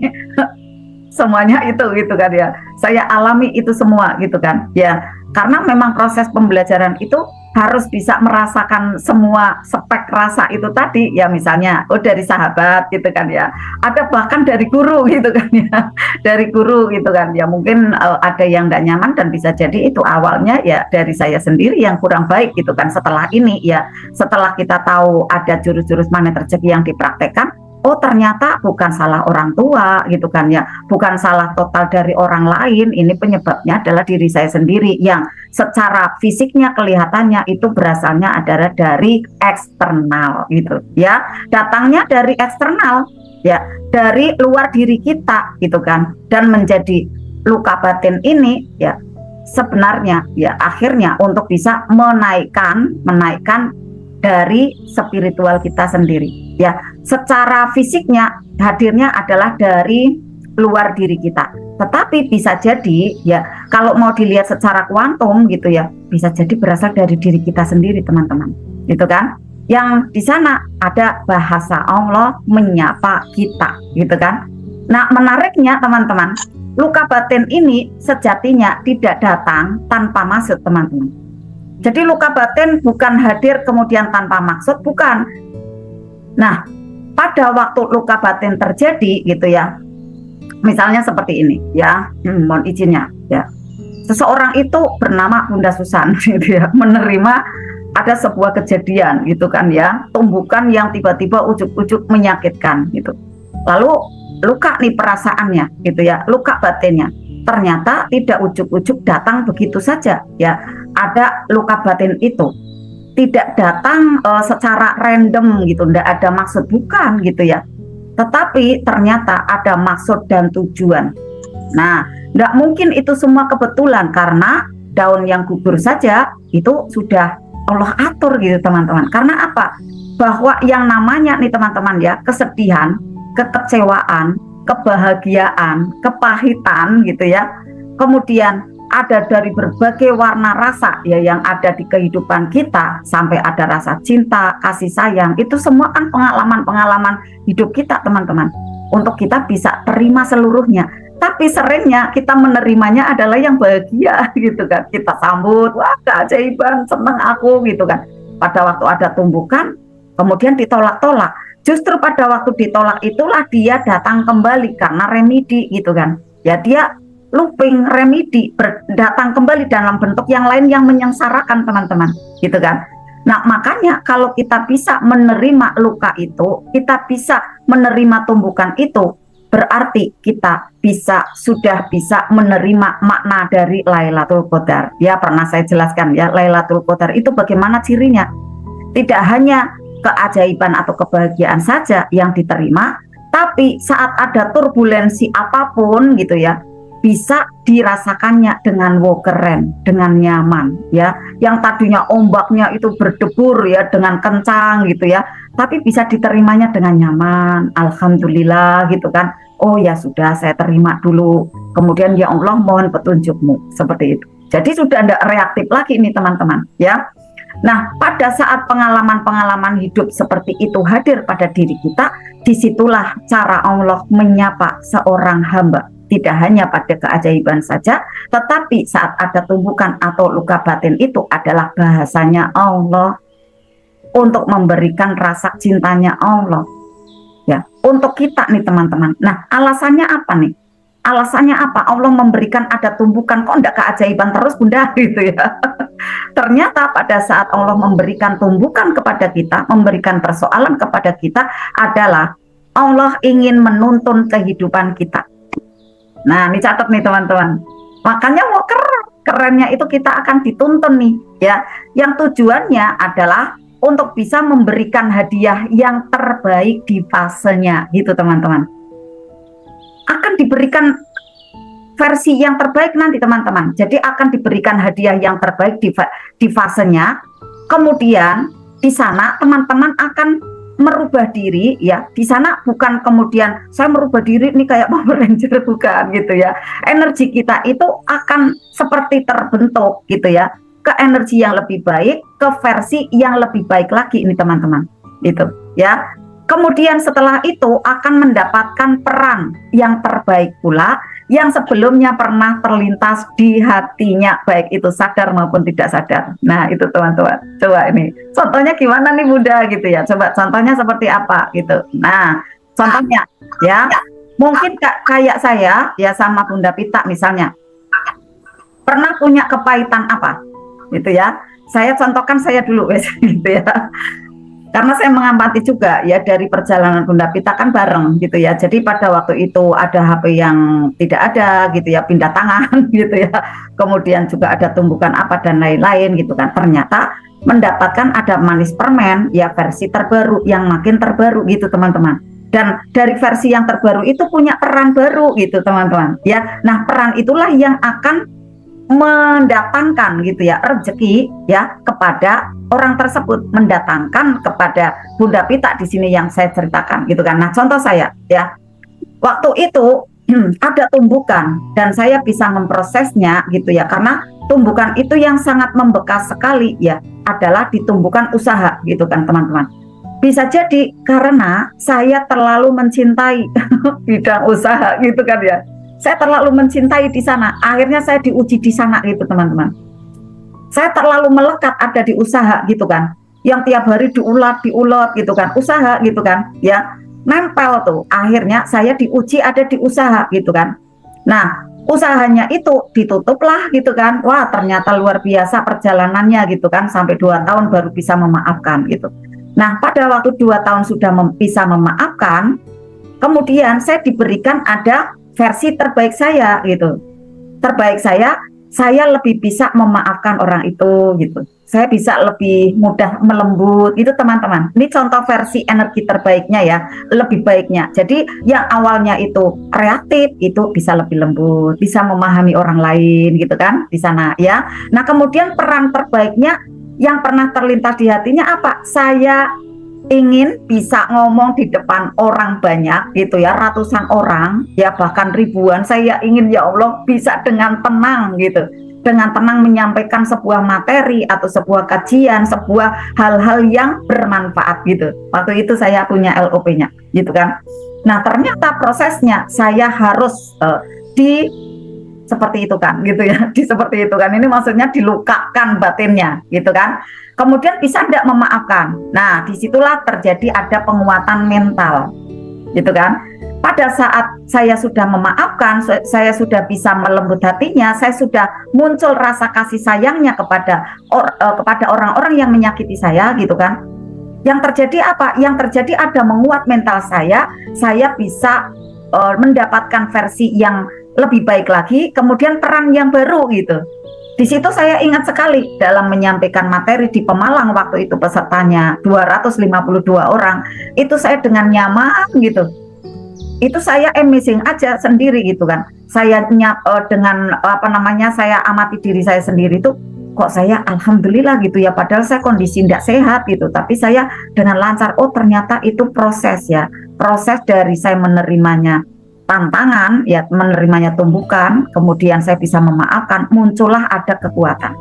semuanya itu gitu kan ya. Saya alami itu semua gitu kan ya. Karena memang proses pembelajaran itu harus bisa merasakan semua spek rasa itu tadi ya, misalnya dari sahabat gitu kan ya, ada bahkan dari guru gitu kan ya, dari guru gitu kan ya, mungkin ada yang nggak nyaman dan bisa jadi itu awalnya ya dari saya sendiri yang kurang baik gitu kan. Setelah ini ya, setelah kita tahu ada jurus-jurus magnet rezeki yang dipraktekkan, oh ternyata bukan salah orang tua gitu kan ya, bukan salah total dari orang lain, ini penyebabnya adalah diri saya sendiri yang secara fisiknya kelihatannya itu berasalnya adalah dari eksternal gitu ya, datangnya dari eksternal ya, dari luar diri kita gitu kan. Dan menjadi luka batin ini ya sebenarnya ya akhirnya untuk bisa menaikkan dari spiritual kita sendiri ya. Secara fisiknya hadirnya adalah dari luar diri kita, tetapi bisa jadi ya kalau mau dilihat secara kuantum gitu ya, bisa jadi berasal dari diri kita sendiri teman-teman gitu kan, yang di sana ada bahasa Allah menyapa kita gitu kan. Nah menariknya teman-teman, luka batin ini sejatinya tidak datang tanpa maksud teman-teman. Jadi luka batin bukan hadir kemudian tanpa maksud, bukan. Nah, pada waktu luka batin terjadi gitu ya, misalnya seperti ini ya, mohon izinnya ya. Seseorang itu bernama Bunda Susan gitu ya, menerima ada sebuah kejadian gitu kan ya, tumbukan yang tiba-tiba ujuk-ujuk menyakitkan gitu. Lalu luka nih perasaannya gitu ya, luka batinnya. Ternyata tidak ujuk-ujuk datang begitu saja ya. Ada luka batin itu tidak datang secara random gitu, tidak ada maksud, bukan gitu ya. Tetapi ternyata ada maksud dan tujuan. Nah, tidak mungkin itu semua kebetulan, karena daun yang gugur saja itu sudah Allah atur gitu teman-teman. Karena apa? Bahwa yang namanya nih teman-teman ya, kesedihan, kekecewaan, kebahagiaan, kepahitan gitu ya, kemudian ada dari berbagai warna rasa ya yang ada di kehidupan kita, sampai ada rasa cinta, kasih sayang, itu semua kan pengalaman-pengalaman hidup kita teman-teman, untuk kita bisa terima seluruhnya. Tapi seringnya kita menerimanya adalah yang bahagia gitu kan, kita sambut, wah keajaiban, seneng aku gitu kan. Pada waktu ada tumbukan kemudian ditolak-tolak, justru pada waktu ditolak itulah dia datang kembali karena remedi gitu kan ya, dia looping remedi datang kembali dalam bentuk yang lain yang menyengsarakan teman-teman gitu kan. Nah makanya kalau kita bisa menerima luka itu, kita bisa menerima tumbukan itu, berarti kita sudah bisa menerima makna dari Lailatul Qadar ya. Pernah saya jelaskan ya, Lailatul Qadar itu bagaimana cirinya. Tidak hanya keajaiban atau kebahagiaan saja yang diterima, tapi saat ada turbulensi apapun gitu ya, bisa dirasakannya dengan keren, dengan nyaman ya. Yang tadinya ombaknya itu berdebur ya dengan kencang gitu ya, tapi bisa diterimanya dengan nyaman, alhamdulillah gitu kan. Oh ya sudah, saya terima dulu, kemudian ya Allah mohon petunjukmu, seperti itu. Jadi sudah tidak reaktif lagi ini teman-teman ya. Nah, pada saat pengalaman-pengalaman hidup seperti itu hadir pada diri kita, disitulah cara Allah menyapa seorang hamba. Tidak hanya pada keajaiban saja, tetapi saat ada tumbukan atau luka batin itu adalah bahasanya Allah untuk memberikan rasa cintanya Allah. Ya, untuk kita nih teman-teman. Nah, alasannya apa nih? Alasannya apa? Allah memberikan ada tumbukan, kok enggak keajaiban terus Bunda gitu ya. Ternyata pada saat Allah memberikan tumbukan kepada kita, memberikan persoalan kepada kita adalah Allah ingin menuntun kehidupan kita. Nah, ini catat nih teman-teman. Makanya mau kerennya itu kita akan dituntun nih ya. Yang tujuannya adalah untuk bisa memberikan hadiah yang terbaik di fasenya gitu teman-teman. Akan diberikan versi yang terbaik nanti teman-teman. Jadi akan diberikan hadiah yang terbaik di fasenya. Kemudian di sana teman-teman akan merubah diri ya. Di sana bukan kemudian saya merubah diri ini kayak Power Ranger, bukan gitu ya. Energi kita itu akan seperti terbentuk gitu ya, ke energi yang lebih baik, ke versi yang lebih baik lagi ini teman-teman. Itu ya. Kemudian setelah itu akan mendapatkan peran yang terbaik pula yang sebelumnya pernah terlintas di hatinya, baik itu sadar maupun tidak sadar. Nah itu teman-teman, coba ini contohnya gimana nih Bunda gitu ya, coba contohnya seperti apa gitu. Nah contohnya ya, mungkin kayak saya ya sama Bunda Pita misalnya pernah punya kepahitan apa gitu ya. Saya contohkan saya dulu gitu ya, karena saya mengamati juga ya dari perjalanan Bunda Pita kan bareng gitu ya. Jadi pada waktu itu ada HP yang tidak ada gitu ya, pindah tangan gitu ya. Kemudian juga ada tumbukan apa dan lain-lain gitu kan. Ternyata mendapatkan ada manis permen ya versi terbaru yang makin terbaru gitu teman-teman. Dan dari versi yang terbaru itu punya peran baru gitu teman-teman ya. Nah peran itulah yang akan mendatangkan gitu ya rezeki ya kepada orang tersebut, mendatangkan kepada Bunda Pita di sini yang saya ceritakan gitu kan. Nah contoh saya ya, waktu itu ada tumbukan dan saya bisa memprosesnya gitu ya, karena tumbukan itu yang sangat membekas sekali ya adalah di tumbukan usaha gitu kan teman-teman. Bisa jadi karena saya terlalu mencintai bidang usaha gitu kan ya. Saya terlalu mencintai di sana, akhirnya saya diuji di sana gitu teman-teman. Saya terlalu melekat ada di usaha gitu kan, yang tiap hari diulat gitu kan, usaha gitu kan, ya nempel tuh. Akhirnya saya diuji ada di usaha gitu kan. Nah usahanya itu ditutuplah gitu kan, wah ternyata luar biasa perjalanannya gitu kan, sampai 2 tahun baru bisa memaafkan gitu. Nah pada waktu 2 tahun sudah bisa memaafkan, kemudian saya diberikan ada versi terbaik saya gitu. Terbaik saya lebih bisa memaafkan orang itu gitu. Saya bisa lebih mudah melembut itu teman-teman. Ini contoh versi energi terbaiknya ya, lebih baiknya. Jadi yang awalnya itu reaktif itu bisa lebih lembut, bisa memahami orang lain gitu kan di sana ya. Nah, kemudian peran terbaiknya yang pernah terlintas di hatinya apa? Saya ingin bisa ngomong di depan orang banyak gitu ya, ratusan orang ya bahkan ribuan. Saya ingin ya Allah bisa dengan tenang gitu, dengan tenang menyampaikan sebuah materi atau sebuah kajian, sebuah hal-hal yang bermanfaat gitu. Waktu itu saya punya LOP-nya gitu kan. Nah ternyata prosesnya saya harus seperti itu kan gitu ya, seperti itu kan, ini maksudnya dilukakan batinnya gitu kan. Kemudian bisa tidak memaafkan. Nah disitulah terjadi ada penguatan mental gitu kan. Pada saat saya sudah memaafkan, saya sudah bisa melembut hatinya, saya sudah muncul rasa kasih sayangnya kepada orang-orang yang menyakiti saya gitu kan. Yang terjadi apa? Yang terjadi ada menguat mental saya bisa mendapatkan versi yang lebih baik lagi, kemudian peran yang baru gitu. Di situ saya ingat sekali dalam menyampaikan materi di Pemalang waktu itu pesertanya 252 orang, itu saya dengan nyaman gitu. Itu saya amazing aja sendiri gitu kan. Saya dengan saya amati diri saya sendiri itu, kok saya alhamdulillah gitu ya, padahal saya kondisi tidak sehat gitu, tapi saya dengan lancar. Oh ternyata itu proses ya, proses dari saya menerimanya tantangan ya, menerimanya tumbukan, kemudian saya bisa memaafkan, muncullah ada kekuatan.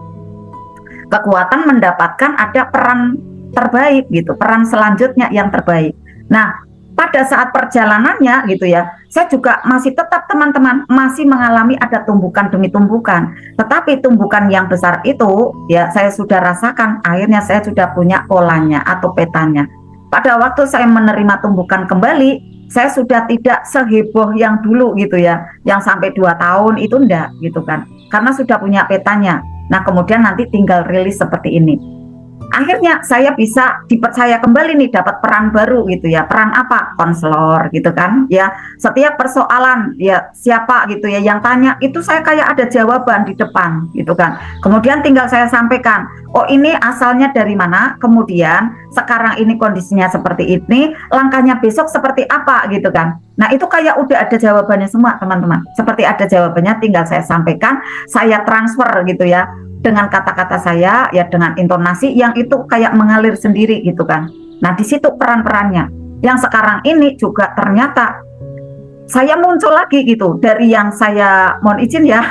kekuatan mendapatkan ada peran terbaik gitu, peran selanjutnya yang terbaik. Nah, pada saat perjalanannya gitu ya, saya juga masih tetap teman-teman masih mengalami ada tumbukan demi tumbukan. Tetapi tumbukan yang besar itu ya saya sudah rasakan, akhirnya saya sudah punya polanya atau petanya. Pada waktu saya menerima tumbukan kembali, saya sudah tidak seheboh yang dulu gitu ya, yang sampai 2 tahun itu enggak gitu kan, karena sudah punya petanya. Nah kemudian nanti tinggal rilis seperti ini. Akhirnya saya bisa dipercaya kembali nih, dapat peran baru gitu ya. Peran apa? Konselor gitu kan ya. Setiap persoalan ya siapa gitu ya yang tanya, itu saya kayak ada jawaban di depan gitu kan. Kemudian tinggal saya sampaikan, oh ini asalnya dari mana, kemudian sekarang ini kondisinya seperti ini, langkahnya besok seperti apa gitu kan. Nah itu kayak udah ada jawabannya semua teman-teman. Seperti ada jawabannya, tinggal saya sampaikan, saya transfer gitu ya, dengan kata-kata saya ya, dengan intonasi yang itu kayak mengalir sendiri gitu kan. Nah di situ peran-perannya yang sekarang ini juga ternyata saya muncul lagi gitu dari yang saya mohon izin ya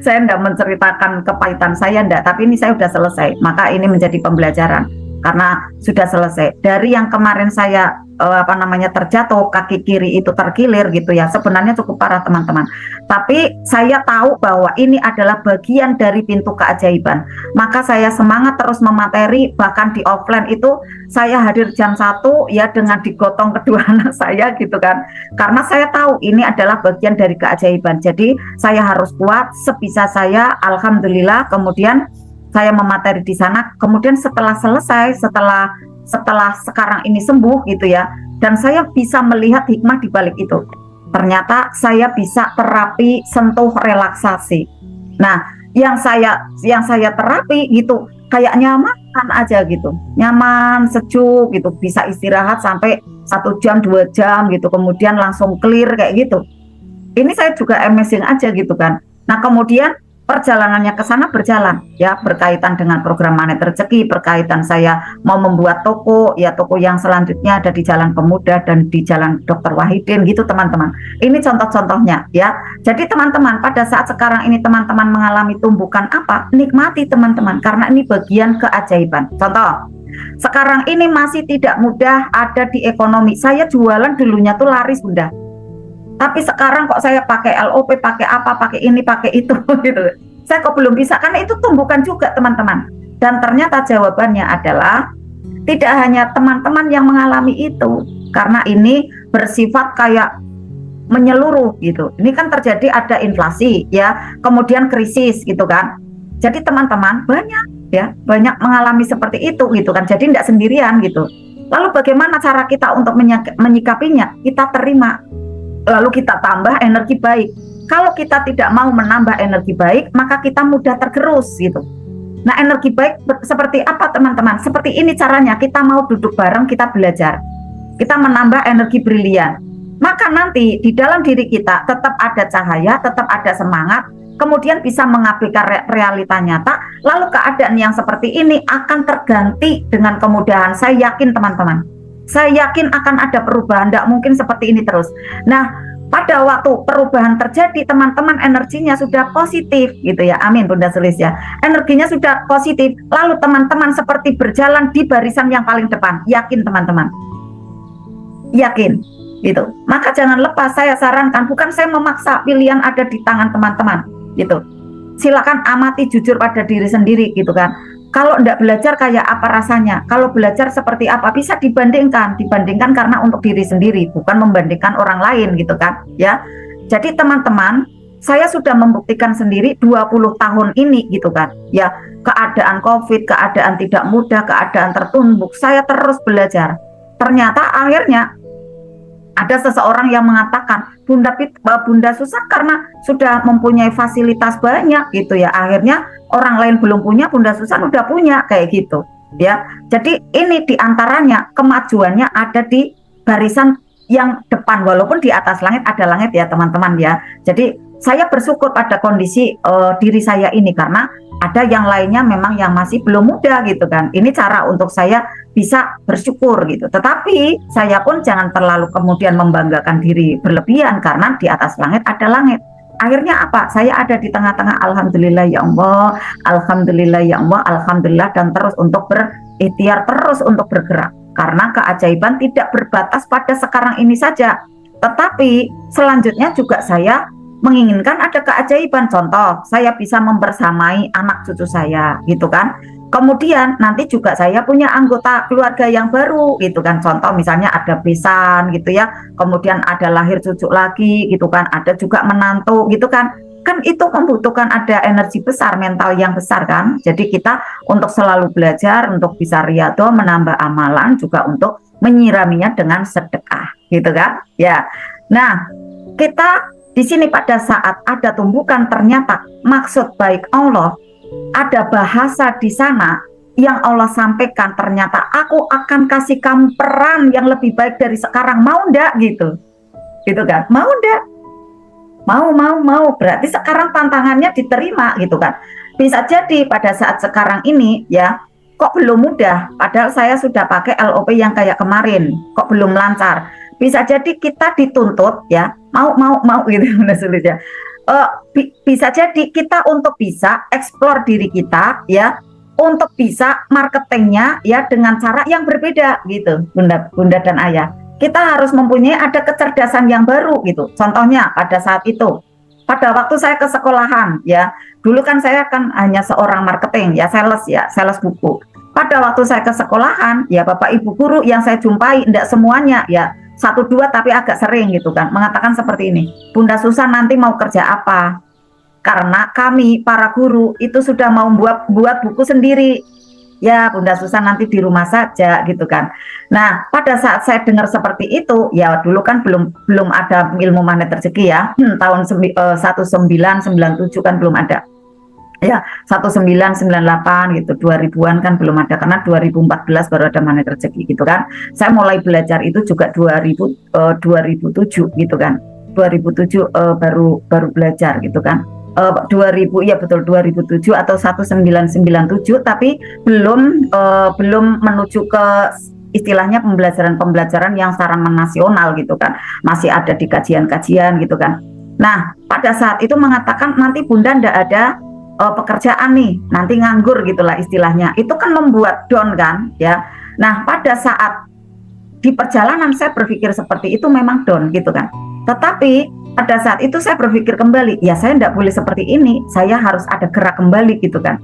saya enggak menceritakan kepahitan saya enggak, tapi ini saya sudah selesai, maka ini menjadi pembelajaran karena sudah selesai. Dari yang kemarin saya terjatuh, kaki kiri itu terkilir gitu ya, sebenarnya cukup parah teman-teman, tapi saya tahu bahwa ini adalah bagian dari pintu keajaiban, maka saya semangat terus memateri. Bahkan di offline itu saya hadir jam 1 ya dengan digotong kedua anak saya gitu kan, karena saya tahu ini adalah bagian dari keajaiban. Jadi saya harus kuat sebisa saya, alhamdulillah. Kemudian saya memateri di sana, kemudian setelah selesai, setelah sekarang ini sembuh gitu ya, dan saya bisa melihat hikmah di balik itu. Ternyata saya bisa terapi sentuh relaksasi. Nah, yang saya terapi gitu kayak nyaman aja gitu, nyaman, sejuk gitu, bisa istirahat sampai 1 jam 2 jam gitu, kemudian langsung clear kayak gitu. Ini saya juga amazing aja gitu kan. Nah kemudian perjalanannya ke sana berjalan ya, berkaitan dengan program Manet Rezeki, berkaitan saya mau membuat toko ya, toko yang selanjutnya ada di Jalan Pemuda dan di Jalan Dr. Wahidin gitu teman-teman. Ini contoh-contohnya ya. Jadi teman-teman, pada saat sekarang ini teman-teman mengalami tumbukan apa, nikmati teman-teman, karena ini bagian keajaiban. Contoh, sekarang ini masih tidak mudah ada di ekonomi. Saya jualan dulunya tuh laris bunda, tapi sekarang kok saya pakai LOP, pakai apa, pakai ini, pakai itu gitu. Saya kok belum bisa, karena itu tumbukan juga teman-teman. Dan ternyata jawabannya adalah tidak hanya teman-teman yang mengalami itu, karena ini bersifat kayak menyeluruh gitu. Ini kan terjadi ada inflasi ya, kemudian krisis gitu kan. Jadi teman-teman banyak mengalami seperti itu gitu kan. Jadi tidak sendirian gitu. Lalu bagaimana cara kita untuk menyikapinya? Kita terima. Lalu kita tambah energi baik. Kalau kita tidak mau menambah energi baik, maka kita mudah tergerus gitu. Nah energi baik seperti apa teman-teman? Seperti ini caranya, kita mau duduk bareng, kita belajar, kita menambah energi brilian, maka nanti di dalam diri kita tetap ada cahaya, tetap ada semangat, kemudian bisa mengaplikasikan realita nyata. Lalu keadaan yang seperti ini akan terganti dengan kemudahan. Saya yakin teman-teman, saya yakin akan ada perubahan, tidak mungkin seperti ini terus. Nah, pada waktu perubahan terjadi, teman-teman energinya sudah positif gitu ya. Amin Bunda Sulis ya. Energinya sudah positif. Lalu teman-teman seperti berjalan di barisan yang paling depan. Yakin teman-teman? Yakin gitu. Maka jangan lepas, saya sarankan, bukan saya memaksa, pilihan ada di tangan teman-teman gitu. Silakan amati jujur pada diri sendiri gitu kan. Kalau tidak belajar kayak apa rasanya, kalau belajar seperti apa, bisa dibandingkan karena untuk diri sendiri, bukan membandingkan orang lain gitu kan ya. Jadi teman-teman, saya sudah membuktikan sendiri 20 tahun ini gitu kan ya, keadaan COVID, keadaan tidak mudah, keadaan tertumbuk, saya terus belajar. Ternyata akhirnya ada seseorang yang mengatakan, Bunda susah karena sudah mempunyai fasilitas banyak gitu ya. Akhirnya orang lain belum punya, Bunda Susan udah punya kayak gitu ya. Jadi ini diantaranya kemajuannya ada di barisan yang depan, walaupun di atas langit ada langit ya teman-teman ya. Jadi saya bersyukur pada kondisi diri saya ini, karena ada yang lainnya memang yang masih belum muda gitu kan. Ini cara untuk saya bisa bersyukur gitu. Tetapi saya pun jangan terlalu kemudian membanggakan diri berlebihan, karena di atas langit ada langit. Akhirnya apa? Saya ada di tengah-tengah, alhamdulillah ya Allah, alhamdulillah ya Allah, alhamdulillah, dan terus untuk berikhtiar, terus untuk bergerak. Karena keajaiban tidak berbatas pada sekarang ini saja, tetapi selanjutnya juga saya menginginkan ada keajaiban. Contoh, saya bisa membersamai anak cucu saya, gitu kan. Kemudian nanti juga saya punya anggota keluarga yang baru, gitu kan. Contoh misalnya ada besan, gitu ya. Kemudian ada lahir cucu lagi, gitu kan. Ada juga menantu, gitu kan. Kan itu membutuhkan ada energi besar, mental yang besar kan. Jadi kita untuk selalu belajar, untuk bisa riyadhah, menambah amalan, juga untuk menyiraminya dengan sedekah, gitu kan. Ya. Nah, kita di sini pada saat ada tumbukan, ternyata maksud baik Allah, ada bahasa di sana yang Allah sampaikan, ternyata aku akan kasih kamu peran yang lebih baik dari sekarang, mau ndak gitu, gitu kan? Mau ndak? Mau. Berarti sekarang tantangannya diterima, gitu kan? Bisa jadi pada saat sekarang ini ya, kok belum mudah, padahal saya sudah pakai LOP yang kayak kemarin, kok belum lancar. Bisa jadi kita dituntut ya, mau gitu maksudnya. Bisa jadi kita untuk bisa eksplor diri kita ya, untuk bisa marketingnya ya dengan cara yang berbeda gitu, bunda dan ayah. Kita harus mempunyai ada kecerdasan yang baru gitu. Contohnya pada saat itu, pada waktu saya ke sekolahan ya, dulu kan saya kan hanya seorang marketing ya, sales buku. Pada waktu saya ke sekolahan ya, bapak ibu guru yang saya jumpai, tidak semuanya ya, 1-2 tapi agak sering gitu kan, mengatakan seperti ini, Bunda Susan nanti mau kerja apa? Karena kami para guru itu sudah mau buat buku sendiri. Ya Bunda Susan nanti di rumah saja gitu kan. Nah pada saat saya dengar seperti itu, ya dulu kan belum ada ilmu magnet rezeki ya, tahun 1997 kan belum ada. Ya 1998 gitu, 2000-an kan belum ada, karena 2014 baru ada magnet rezeki gitu kan. Saya mulai belajar itu juga 2007 gitu kan. 2007 baru belajar gitu kan. 2000 ya betul, 2007 atau 1997, tapi belum menuju ke istilahnya pembelajaran yang secara nasional gitu kan. Masih ada di kajian-kajian gitu kan. Nah pada saat itu mengatakan nanti Bunda ndak ada pekerjaan nih, nanti nganggur gitulah istilahnya. Itu kan membuat down kan ya. Nah pada saat di perjalanan saya berpikir seperti itu, memang down gitu kan. Tetapi pada saat itu saya berpikir kembali, ya saya tidak boleh seperti ini, saya harus ada gerak kembali gitu kan.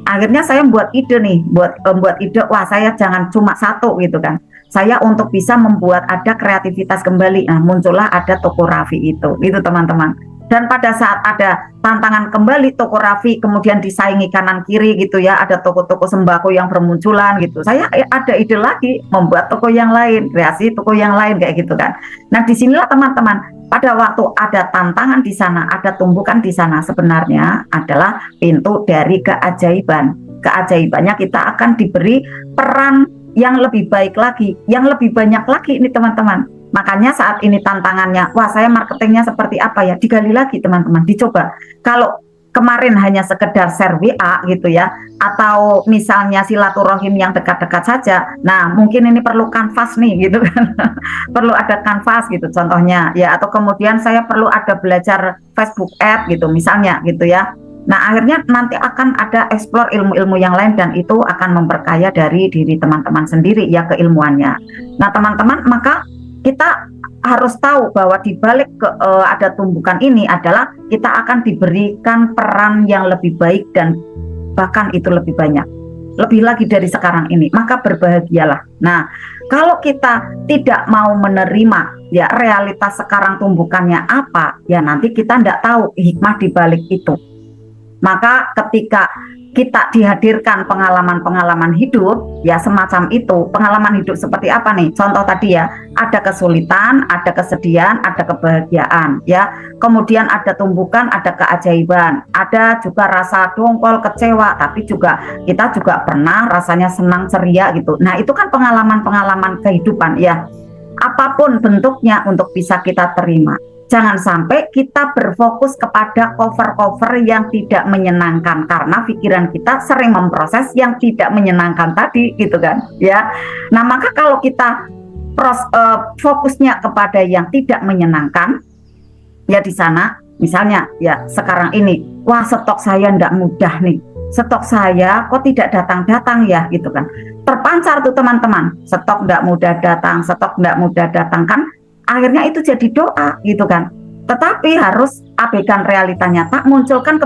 Akhirnya saya buat ide nih, buat ide, wah saya jangan cuma satu gitu kan. Saya untuk bisa membuat ada kreativitas kembali. Nah muncullah ada toko Raffi itu teman-teman. Dan pada saat ada tantangan kembali toko Raffi, kemudian disaingi kanan kiri gitu ya, ada toko-toko sembako yang bermunculan gitu, saya ada ide lagi membuat toko yang lain, kreasi toko yang lain kayak gitu kan. Nah disinilah teman-teman, pada waktu ada tantangan di sana, ada tumbukan di sana, sebenarnya adalah pintu dari keajaiban. Keajaibannya kita akan diberi peran yang lebih baik lagi, yang lebih banyak lagi ini teman-teman. Makanya saat ini tantangannya, wah saya marketingnya seperti apa ya, digali lagi teman-teman, dicoba. Kalau kemarin hanya sekedar share WA gitu ya, atau misalnya silaturahim yang dekat-dekat saja, nah mungkin ini perlu kanvas nih gitu kan. Perlu ada kanvas gitu contohnya ya, atau kemudian saya perlu ada belajar Facebook Ads gitu misalnya gitu ya. Nah akhirnya nanti akan ada explore ilmu-ilmu yang lain, dan itu akan memperkaya dari diri teman-teman sendiri ya, keilmuannya. Nah teman-teman, maka kita harus tahu bahwa di balik ada tumbukan ini adalah kita akan diberikan peran yang lebih baik, dan bahkan itu lebih banyak, lebih lagi dari sekarang ini. Maka berbahagialah. Nah kalau kita tidak mau menerima ya realitas sekarang tumbukannya apa, ya nanti kita tidak tahu hikmah di balik itu. Maka ketika kita dihadirkan pengalaman-pengalaman hidup ya semacam itu, pengalaman hidup seperti apa nih? Contoh tadi ya, ada kesulitan, ada kesedihan, ada kebahagiaan ya. Kemudian ada tumbukan, ada keajaiban, ada juga rasa dongkol, kecewa, tapi juga kita juga pernah rasanya senang, ceria gitu. Nah, itu kan pengalaman-pengalaman kehidupan ya. Apapun bentuknya untuk bisa kita terima. Jangan sampai kita berfokus kepada cover-cover yang tidak menyenangkan, karena pikiran kita sering memproses yang tidak menyenangkan tadi gitu kan ya. Nah maka kalau kita fokusnya kepada yang tidak menyenangkan ya, di sana Misalnya ya sekarang ini, wah stok saya ndak mudah nih, stok saya kok tidak datang-datang ya gitu kan. Terpancar tuh teman-teman, stok ndak mudah datang kan, akhirnya itu jadi doa gitu kan. Tetapi harus abaikan realita nyata, munculkan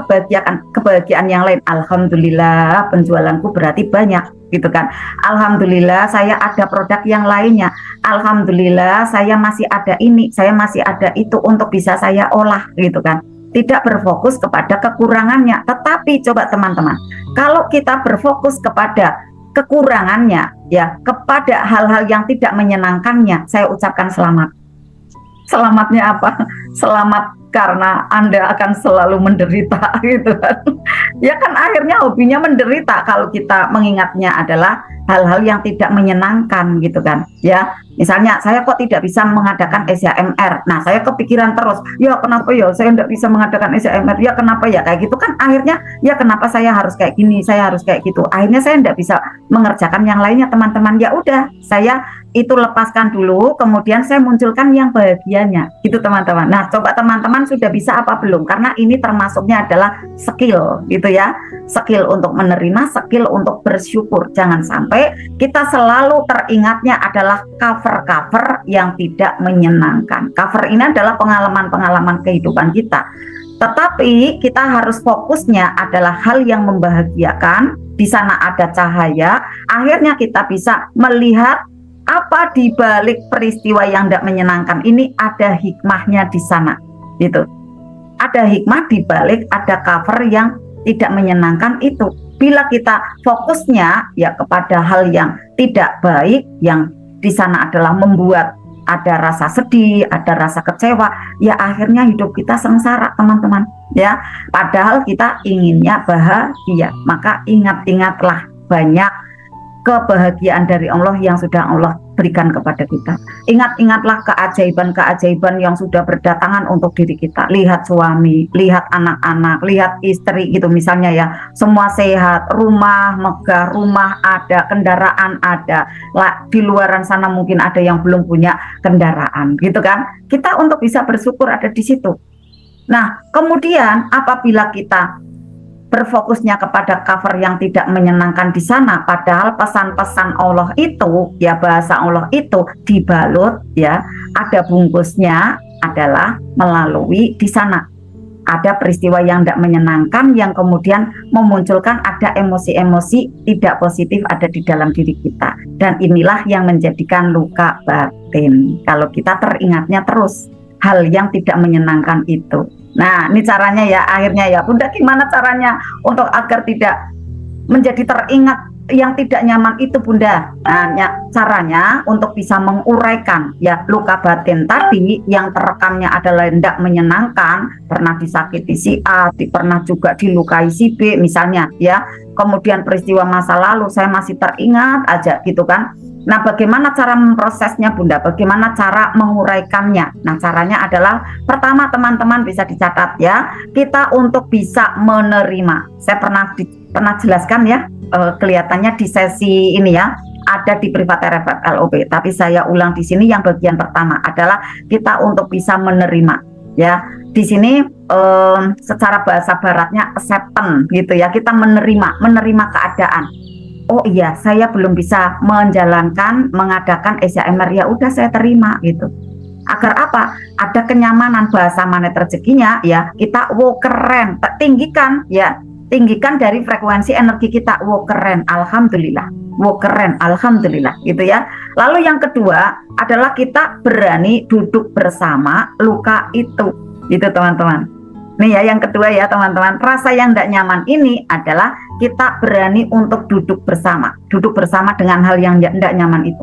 kebahagiaan yang lain. Alhamdulillah penjualanku berarti banyak gitu kan. Alhamdulillah saya ada produk yang lainnya. Alhamdulillah saya masih ada ini, saya masih ada itu untuk bisa saya olah gitu kan. Tidak berfokus kepada kekurangannya. Tetapi coba teman-teman, kalau kita berfokus kepada kekurangannya ya, kepada hal-hal yang tidak menyenangkannya, saya ucapkan selamat. Selamatnya apa? Selamat karena Anda akan selalu menderita gitu kan. Ya kan akhirnya hobinya menderita kalau kita mengingatnya adalah hal-hal yang tidak menyenangkan gitu kan. Ya, misalnya saya kok tidak bisa mengadakan SHMR. Nah, saya kepikiran terus, ya kenapa ya saya tidak bisa mengadakan SHMR? Ya kenapa ya kayak gitu kan akhirnya ya kenapa saya harus kayak gini, saya harus kayak gitu. Akhirnya saya tidak bisa mengerjakan yang lainnya teman-teman. Ya udah, saya itu lepaskan dulu, kemudian saya munculkan yang bahagianya gitu teman-teman. Nah coba teman-teman sudah bisa apa belum, karena ini termasuknya adalah skill gitu ya, skill untuk menerima, skill untuk bersyukur. Jangan sampai kita selalu teringatnya adalah cover-cover yang tidak menyenangkan. Cover ini adalah pengalaman-pengalaman kehidupan kita, tetapi kita harus fokusnya adalah hal yang membahagiakan. Di sana ada cahaya, akhirnya kita bisa melihat apa di balik peristiwa yang tidak menyenangkan ini, ada hikmahnya di sana gitu. Ada hikmah di balik ada cover yang tidak menyenangkan itu. Bila kita fokusnya ya kepada hal yang tidak baik, yang di sana adalah membuat ada rasa sedih, ada rasa kecewa, ya akhirnya hidup kita sengsara teman-teman ya. Padahal kita inginnya bahagia. Maka ingat-ingatlah banyak kebahagiaan dari Allah yang sudah Allah berikan kepada kita. Ingat-ingatlah keajaiban-keajaiban yang sudah berdatangan untuk diri kita. Lihat suami, lihat anak-anak, lihat istri gitu misalnya ya. Semua sehat, rumah megah, rumah ada, kendaraan ada. Di luaran sana mungkin ada yang belum punya kendaraan gitu kan. Kita untuk bisa bersyukur ada di situ. Nah, kemudian apabila kita berfokusnya kepada cover yang tidak menyenangkan di sana, padahal pesan-pesan Allah itu ya, bahasa Allah itu dibalut ya, ada bungkusnya adalah melalui di sana ada peristiwa yang tidak menyenangkan yang kemudian memunculkan ada emosi-emosi tidak positif ada di dalam diri kita, dan inilah yang menjadikan luka batin kalau kita teringatnya terus hal yang tidak menyenangkan itu. Nah, ini caranya ya, akhirnya ya Bunda, gimana caranya untuk agar tidak menjadi teringat yang tidak nyaman itu Bunda? Nah, caranya untuk bisa menguraikan ya luka batin tadi yang terekamnya adalah tidak menyenangkan, pernah disakiti si A, pernah juga dilukai si B misalnya ya. Kemudian peristiwa masa lalu saya masih teringat aja gitu kan. Nah, bagaimana cara memprosesnya Bunda? Bagaimana cara menguraikannya? Nah, caranya adalah pertama teman-teman bisa dicatat ya. Kita untuk bisa menerima. Saya pernah jelaskan ya, kelihatannya di sesi ini ya, ada di Private RFF LOB. Tapi saya ulang di sini yang bagian pertama adalah kita untuk bisa menerima ya. Di sini secara bahasa baratnya acceptance gitu ya. Kita menerima keadaan. Oh iya, saya belum bisa mengadakan SHMR, ya udah saya terima gitu. Agar apa? Ada kenyamanan, bahasa Manet rezekinya ya, kita wow keren, tinggikan ya, tinggikan dari frekuensi energi kita. Wow keren, alhamdulillah. Wow keren, alhamdulillah gitu ya. Lalu yang kedua adalah kita berani duduk bersama luka itu, gitu teman-teman. Nih ya, yang kedua ya teman-teman, rasa yang tidak nyaman ini adalah kita berani untuk duduk bersama dengan hal yang tidak nyaman itu.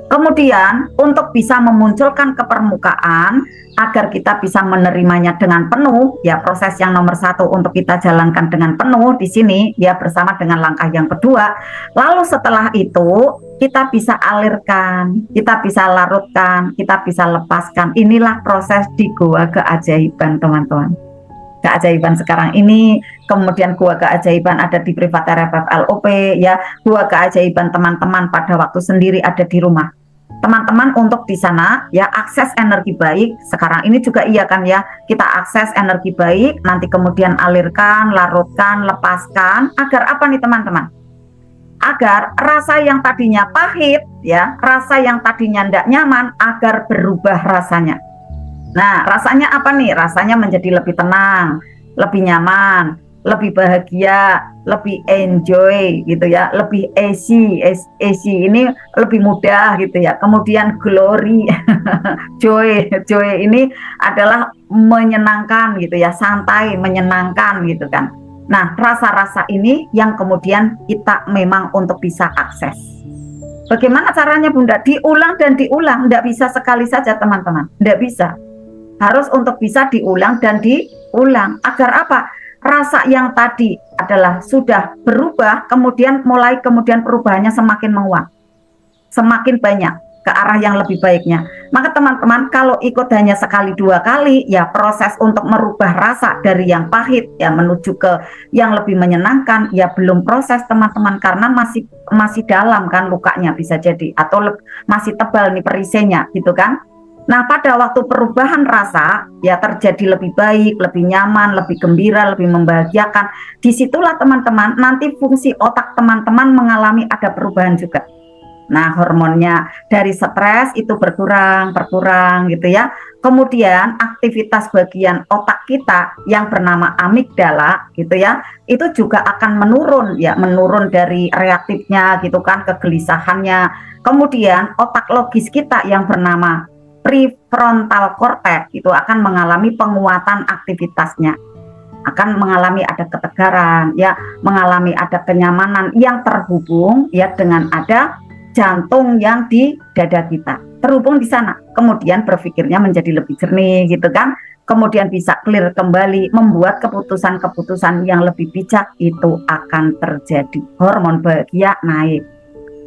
Kemudian untuk bisa memunculkan ke permukaan agar kita bisa menerimanya dengan penuh, ya proses yang nomor 1 untuk kita jalankan dengan penuh di sini ya, bersama dengan langkah yang kedua. Lalu setelah itu kita bisa alirkan, kita bisa larutkan, kita bisa lepaskan. Inilah proses di Goa Keajaiban teman-teman. Keajaiban sekarang ini, kemudian Gua Keajaiban ada di Private RFF LOP ya, Gua Keajaiban teman-teman pada waktu sendiri ada di rumah. teman-teman untuk di sana ya akses energi baik. Sekarang ini juga iya kan ya, kita akses energi baik, nanti kemudian alirkan, larutkan, lepaskan. Agar apa nih teman-teman? Agar rasa yang tadinya pahit ya, rasa yang tadinya tidak nyaman, agar berubah rasanya. Nah, rasanya apa nih? Rasanya menjadi lebih tenang, lebih nyaman, lebih bahagia, lebih enjoy gitu ya, lebih easy ini lebih mudah gitu ya. Kemudian glory, joy ini adalah menyenangkan gitu ya, santai, menyenangkan gitu kan. Nah, rasa-rasa ini yang kemudian kita memang untuk bisa akses. Bagaimana caranya Bunda? Diulang dan diulang, tidak bisa sekali saja teman-teman, tidak bisa. Harus untuk bisa diulang dan diulang. Agar apa? Rasa yang tadi adalah sudah berubah, kemudian perubahannya semakin menguat, semakin banyak ke arah yang lebih baiknya. Maka teman-teman kalau ikut hanya sekali dua kali, ya proses untuk merubah rasa dari yang pahit ya menuju ke yang lebih menyenangkan, ya belum proses teman-teman, karena masih dalam kan lukanya bisa jadi, atau masih tebal nih perisainya gitu kan. Nah, pada waktu perubahan rasa ya terjadi lebih baik, lebih nyaman, lebih gembira, lebih membahagiakan. Disitulah teman-teman nanti fungsi otak teman-teman mengalami ada perubahan juga. Nah, hormonnya dari stres itu berkurang gitu ya. Kemudian aktivitas bagian otak kita yang bernama amigdala gitu ya, itu juga akan menurun dari reaktifnya gitu kan, kegelisahannya. Kemudian otak logis kita yang bernama prefrontal cortex itu akan mengalami penguatan aktivitasnya, akan mengalami ada ketegaran ya, mengalami ada kenyamanan yang terhubung ya dengan ada jantung yang di dada kita, terhubung di sana. Kemudian berpikirnya menjadi lebih jernih gitu kan, kemudian bisa clear kembali, membuat keputusan-keputusan yang lebih bijak. Itu akan terjadi, hormon bahagia naik,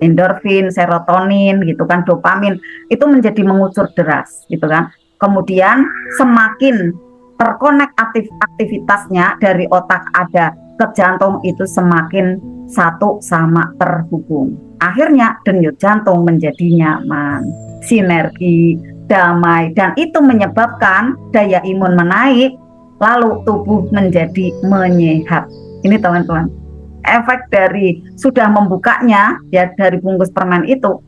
endorfin, serotonin gitu kan, dopamin itu menjadi mengucur deras gitu kan. Kemudian semakin terkonek aktivitasnya dari otak ada ke jantung, itu semakin satu sama terhubung. Akhirnya denyut jantung menjadi nyaman, sinergi, damai, dan itu menyebabkan daya imun menaik, lalu tubuh menjadi menyehat. Ini teman-teman, efek dari sudah membukanya ya dari bungkus permen itu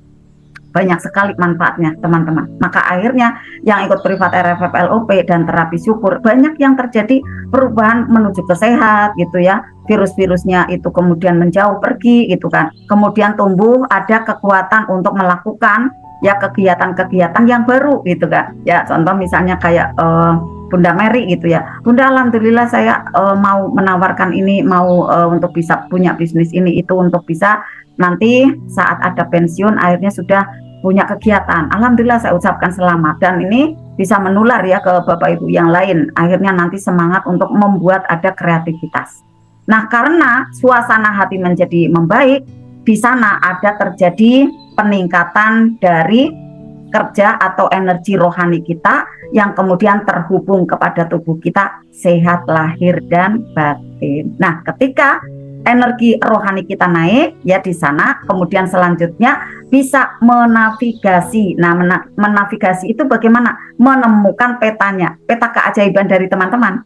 banyak sekali manfaatnya teman-teman. Maka akhirnya yang ikut privat RFF LOP dan terapi syukur, banyak yang terjadi perubahan menuju ke sehat gitu ya. Virus-virusnya itu kemudian menjauh pergi gitu kan. Kemudian tumbuh ada kekuatan untuk melakukan ya kegiatan-kegiatan yang baru gitu kan. Ya contoh misalnya kayak Bunda Mary gitu ya. Bunda, alhamdulillah saya mau menawarkan ini, mau untuk bisa punya bisnis ini itu, untuk bisa nanti saat ada pensiun akhirnya sudah punya kegiatan. Alhamdulillah saya ucapkan selamat, dan ini bisa menular ya ke Bapak Ibu yang lain. Akhirnya nanti semangat untuk membuat ada kreativitas. Nah, karena suasana hati menjadi membaik, di sana ada terjadi peningkatan dari kerja atau energi rohani kita yang kemudian terhubung kepada tubuh kita, sehat lahir dan batin. Nah, ketika energi rohani kita naik ya di sana, kemudian selanjutnya bisa menavigasi. Nah, menavigasi itu bagaimana? Menemukan petanya, peta keajaiban dari teman-teman.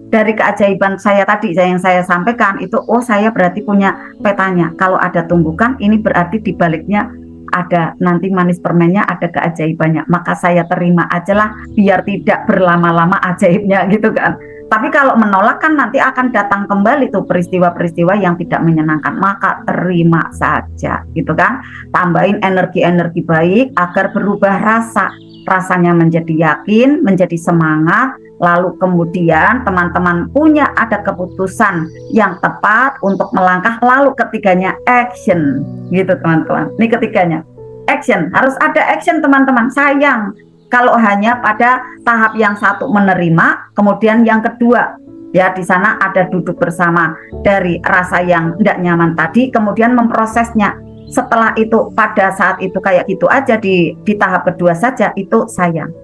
Dari keajaiban saya tadi yang saya sampaikan itu, oh saya berarti punya petanya. Kalau ada tumbukan, ini berarti di baliknya ada nanti manis permennya, ada keajaibannya. Maka saya terima ajalah, biar tidak berlama-lama ajaibnya gitu kan. Tapi kalau menolak kan nanti akan datang kembali tuh peristiwa-peristiwa yang tidak menyenangkan. Maka terima saja gitu kan. Tambahin energi-energi baik agar berubah rasa. Rasanya menjadi yakin, menjadi semangat. Lalu kemudian teman-teman punya ada keputusan yang tepat untuk melangkah. Lalu ketiganya action gitu teman-teman. Ini ketiganya action, harus ada action teman-teman. Sayang kalau hanya pada tahap yang satu menerima, kemudian yang kedua ya di sana ada duduk bersama dari rasa yang tidak nyaman tadi, kemudian memprosesnya. Setelah itu pada saat itu kayak gitu aja di tahap kedua saja, itu sayang.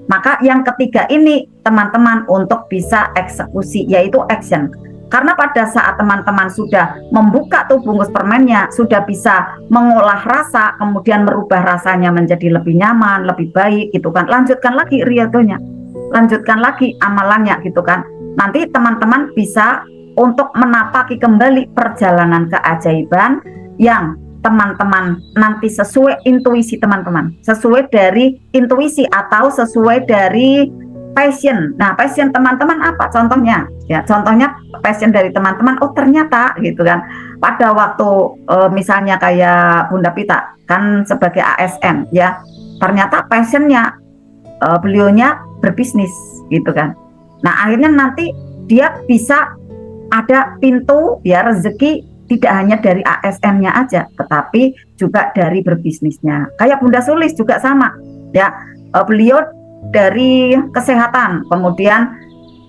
Maka yang ketiga ini teman-teman untuk bisa eksekusi, yaitu action. Karena pada saat teman-teman sudah membuka tuh bungkus permennya, sudah bisa mengolah rasa, kemudian merubah rasanya menjadi lebih nyaman, lebih baik gitu kan. Lanjutkan lagi riadonya, lanjutkan lagi amalannya gitu kan. Nanti teman-teman bisa untuk menapaki kembali perjalanan keajaiban yang teman-teman nanti sesuai intuisi teman-teman, sesuai dari intuisi atau sesuai dari passion. Nah, passion teman-teman apa? Contohnya, ya, contohnya passion dari teman-teman. Oh, ternyata gitu kan. Pada waktu misalnya kayak Bunda Pita kan sebagai ASN, ya, ternyata passionnya beliaunya berbisnis, gitu kan. Nah, akhirnya nanti dia bisa ada pintu ya rezeki tidak hanya dari ASN-nya aja, tetapi juga dari berbisnisnya. Kayak Bunda Sulis juga sama, ya, beliau dari kesehatan, kemudian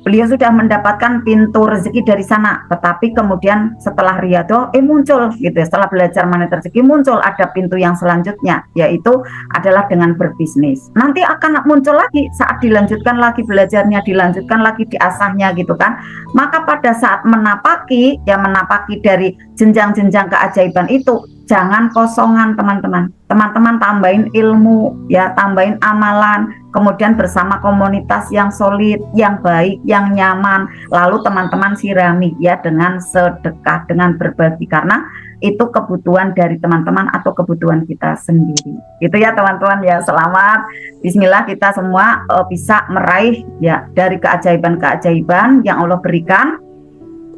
beliau sudah mendapatkan pintu rezeki dari sana, tetapi kemudian setelah riado muncul gitu ya, setelah belajar magnet rezeki muncul ada pintu yang selanjutnya, yaitu adalah dengan berbisnis. Nanti akan muncul lagi saat dilanjutkan lagi belajarnya, dilanjutkan lagi diasahnya gitu kan. Maka pada saat menapaki dari jenjang-jenjang keajaiban itu, jangan kosongan teman-teman. Teman-teman tambahin ilmu, ya, tambahin amalan, kemudian bersama komunitas yang solid, yang baik, yang nyaman. Lalu teman-teman sirami ya dengan sedekah, dengan berbagi, karena itu kebutuhan dari teman-teman atau kebutuhan kita sendiri. Gitu ya teman-teman ya. Selamat. Bismillah kita semua bisa meraih ya dari keajaiban-keajaiban yang Allah berikan.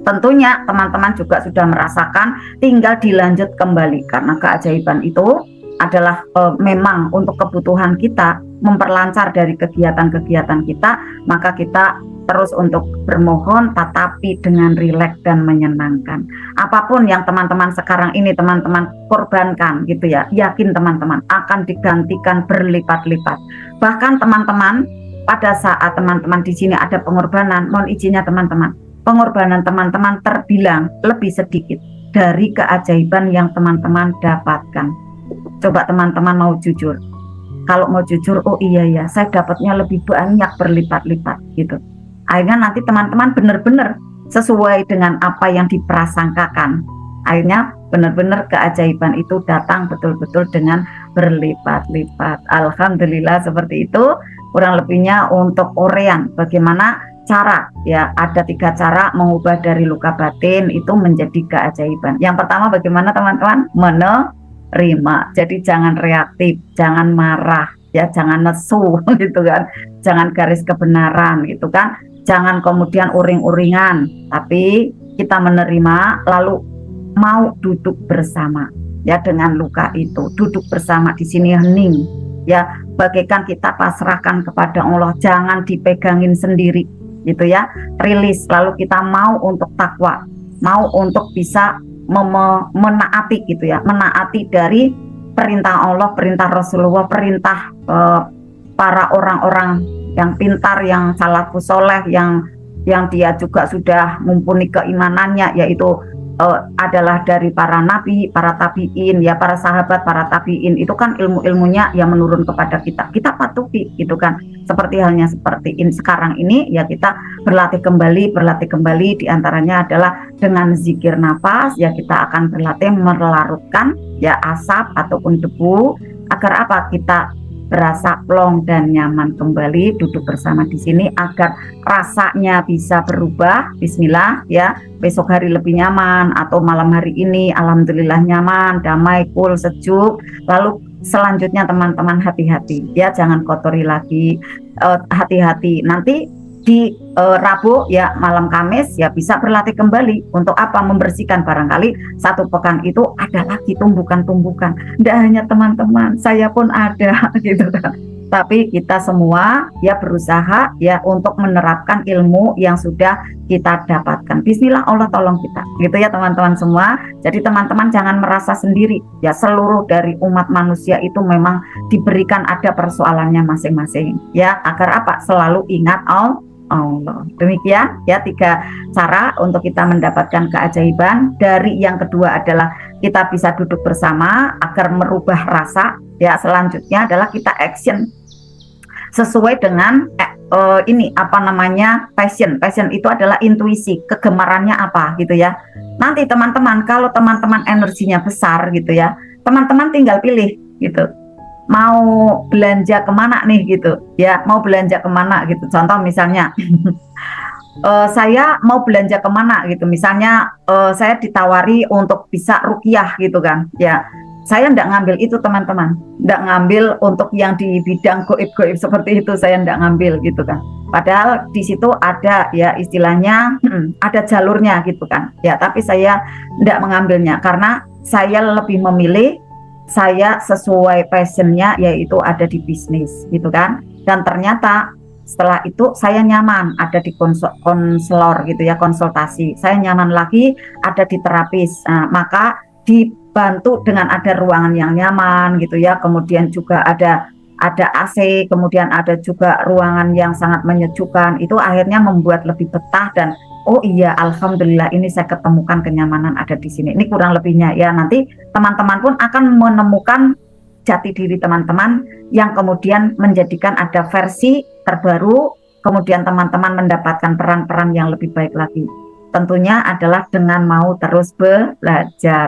Tentunya teman-teman juga sudah merasakan, tinggal dilanjut kembali karena keajaiban itu adalah memang untuk kebutuhan kita, memperlancar dari kegiatan-kegiatan kita, maka kita terus untuk bermohon tetapi dengan rileks dan menyenangkan. Apapun yang teman-teman sekarang ini teman-teman korbankan gitu ya, yakin teman-teman akan digantikan berlipat-lipat. Bahkan teman-teman pada saat teman-teman di sini ada pengorbanan, mohon izinnya teman-teman, pengorbanan teman-teman terbilang lebih sedikit dari keajaiban yang teman-teman dapatkan. Coba teman-teman mau jujur. Kalau mau jujur, oh iya ya, saya dapatnya lebih banyak berlipat-lipat gitu. Akhirnya nanti teman-teman benar-benar sesuai dengan apa yang diprasangkakan. Akhirnya benar-benar keajaiban itu datang betul-betul dengan berlipat-lipat. Alhamdulillah seperti itu. Kurang lebihnya untuk Orean, bagaimana cara ya, ada 3 cara mengubah dari luka batin itu menjadi keajaiban. Yang pertama bagaimana teman-teman? Menerima. Jadi jangan reaktif, jangan marah ya, jangan nesu gitu kan, jangan garis kebenaran gitu kan, jangan kemudian uring-uringan, tapi kita menerima lalu mau duduk bersama ya dengan luka itu, duduk bersama di sini hening ya, bagaikan kita pasrahkan kepada Allah, jangan dipegangin sendiri gitu ya, rilis, lalu kita mau untuk takwa, mau untuk bisa menaati gitu ya, menaati dari perintah Allah, perintah Rasulullah, perintah para orang-orang yang pintar, yang salafus soleh, yang dia juga sudah mumpuni keimanannya, yaitu adalah dari para nabi, para tabiin ya, para sahabat, para tabiin. Itu kan ilmu-ilmunya yang menurun kepada kita, kita patuhi gitu kan. Seperti halnya seperti sekarang ini ya, kita berlatih kembali, diantaranya adalah dengan zikir nafas ya, kita akan berlatih melarutkan ya asap ataupun debu, agar apa, kita berasa plong dan nyaman kembali duduk bersama di sini, agar rasanya bisa berubah. Bismillah ya, besok hari lebih nyaman, atau malam hari ini alhamdulillah nyaman, damai, cool, sejuk. Lalu selanjutnya teman-teman hati-hati ya, jangan kotori lagi, hati-hati nanti di Rabu ya, malam Kamis ya, bisa berlatih kembali untuk apa, membersihkan. Barangkali 1 pekan itu ada lagi tumbukan-tumbukan, tidak hanya teman-teman, saya pun ada gitu kan. Tapi kita semua ya berusaha ya untuk menerapkan ilmu yang sudah kita dapatkan. Bismillah, Allah tolong kita gitu ya teman-teman semua. Jadi teman-teman jangan merasa sendiri ya, seluruh dari umat manusia itu memang diberikan ada persoalannya masing-masing ya, agar apa, selalu ingat Allah. Demikian ya 3 cara untuk kita mendapatkan keajaiban. Dari yang kedua adalah kita bisa duduk bersama agar merubah rasa ya. Selanjutnya adalah kita action sesuai dengan ini apa namanya, passion itu adalah intuisi, kegemarannya apa gitu ya. Nanti teman-teman, kalau teman-teman energinya besar gitu ya, teman-teman tinggal pilih gitu, mau belanja kemana nih gitu ya, mau belanja kemana gitu. Contoh misalnya saya mau belanja kemana gitu, misalnya saya ditawari untuk bisa rukiah gitu kan ya, saya nggak ngambil itu teman-teman, nggak ngambil untuk yang di bidang goib-goib seperti itu, saya nggak ngambil gitu kan. Padahal di situ ada ya istilahnya ada jalurnya gitu kan ya, tapi saya nggak mengambilnya karena saya lebih memilih, saya sesuai passionnya yaitu ada di bisnis gitu kan. Dan ternyata setelah itu saya nyaman ada di konselor gitu ya, konsultasi, saya nyaman lagi ada di terapis. Nah, maka dibantu dengan ada ruangan yang nyaman gitu ya, kemudian juga ada AC, kemudian ada juga ruangan yang sangat menyejukkan, itu akhirnya membuat lebih betah dan oh iya alhamdulillah ini saya ketemukan kenyamanan ada di sini. Ini kurang lebihnya ya, nanti teman-teman pun akan menemukan jati diri teman-teman yang kemudian menjadikan ada versi terbaru, kemudian teman-teman mendapatkan peran-peran yang lebih baik lagi. Tentunya adalah dengan mau terus belajar.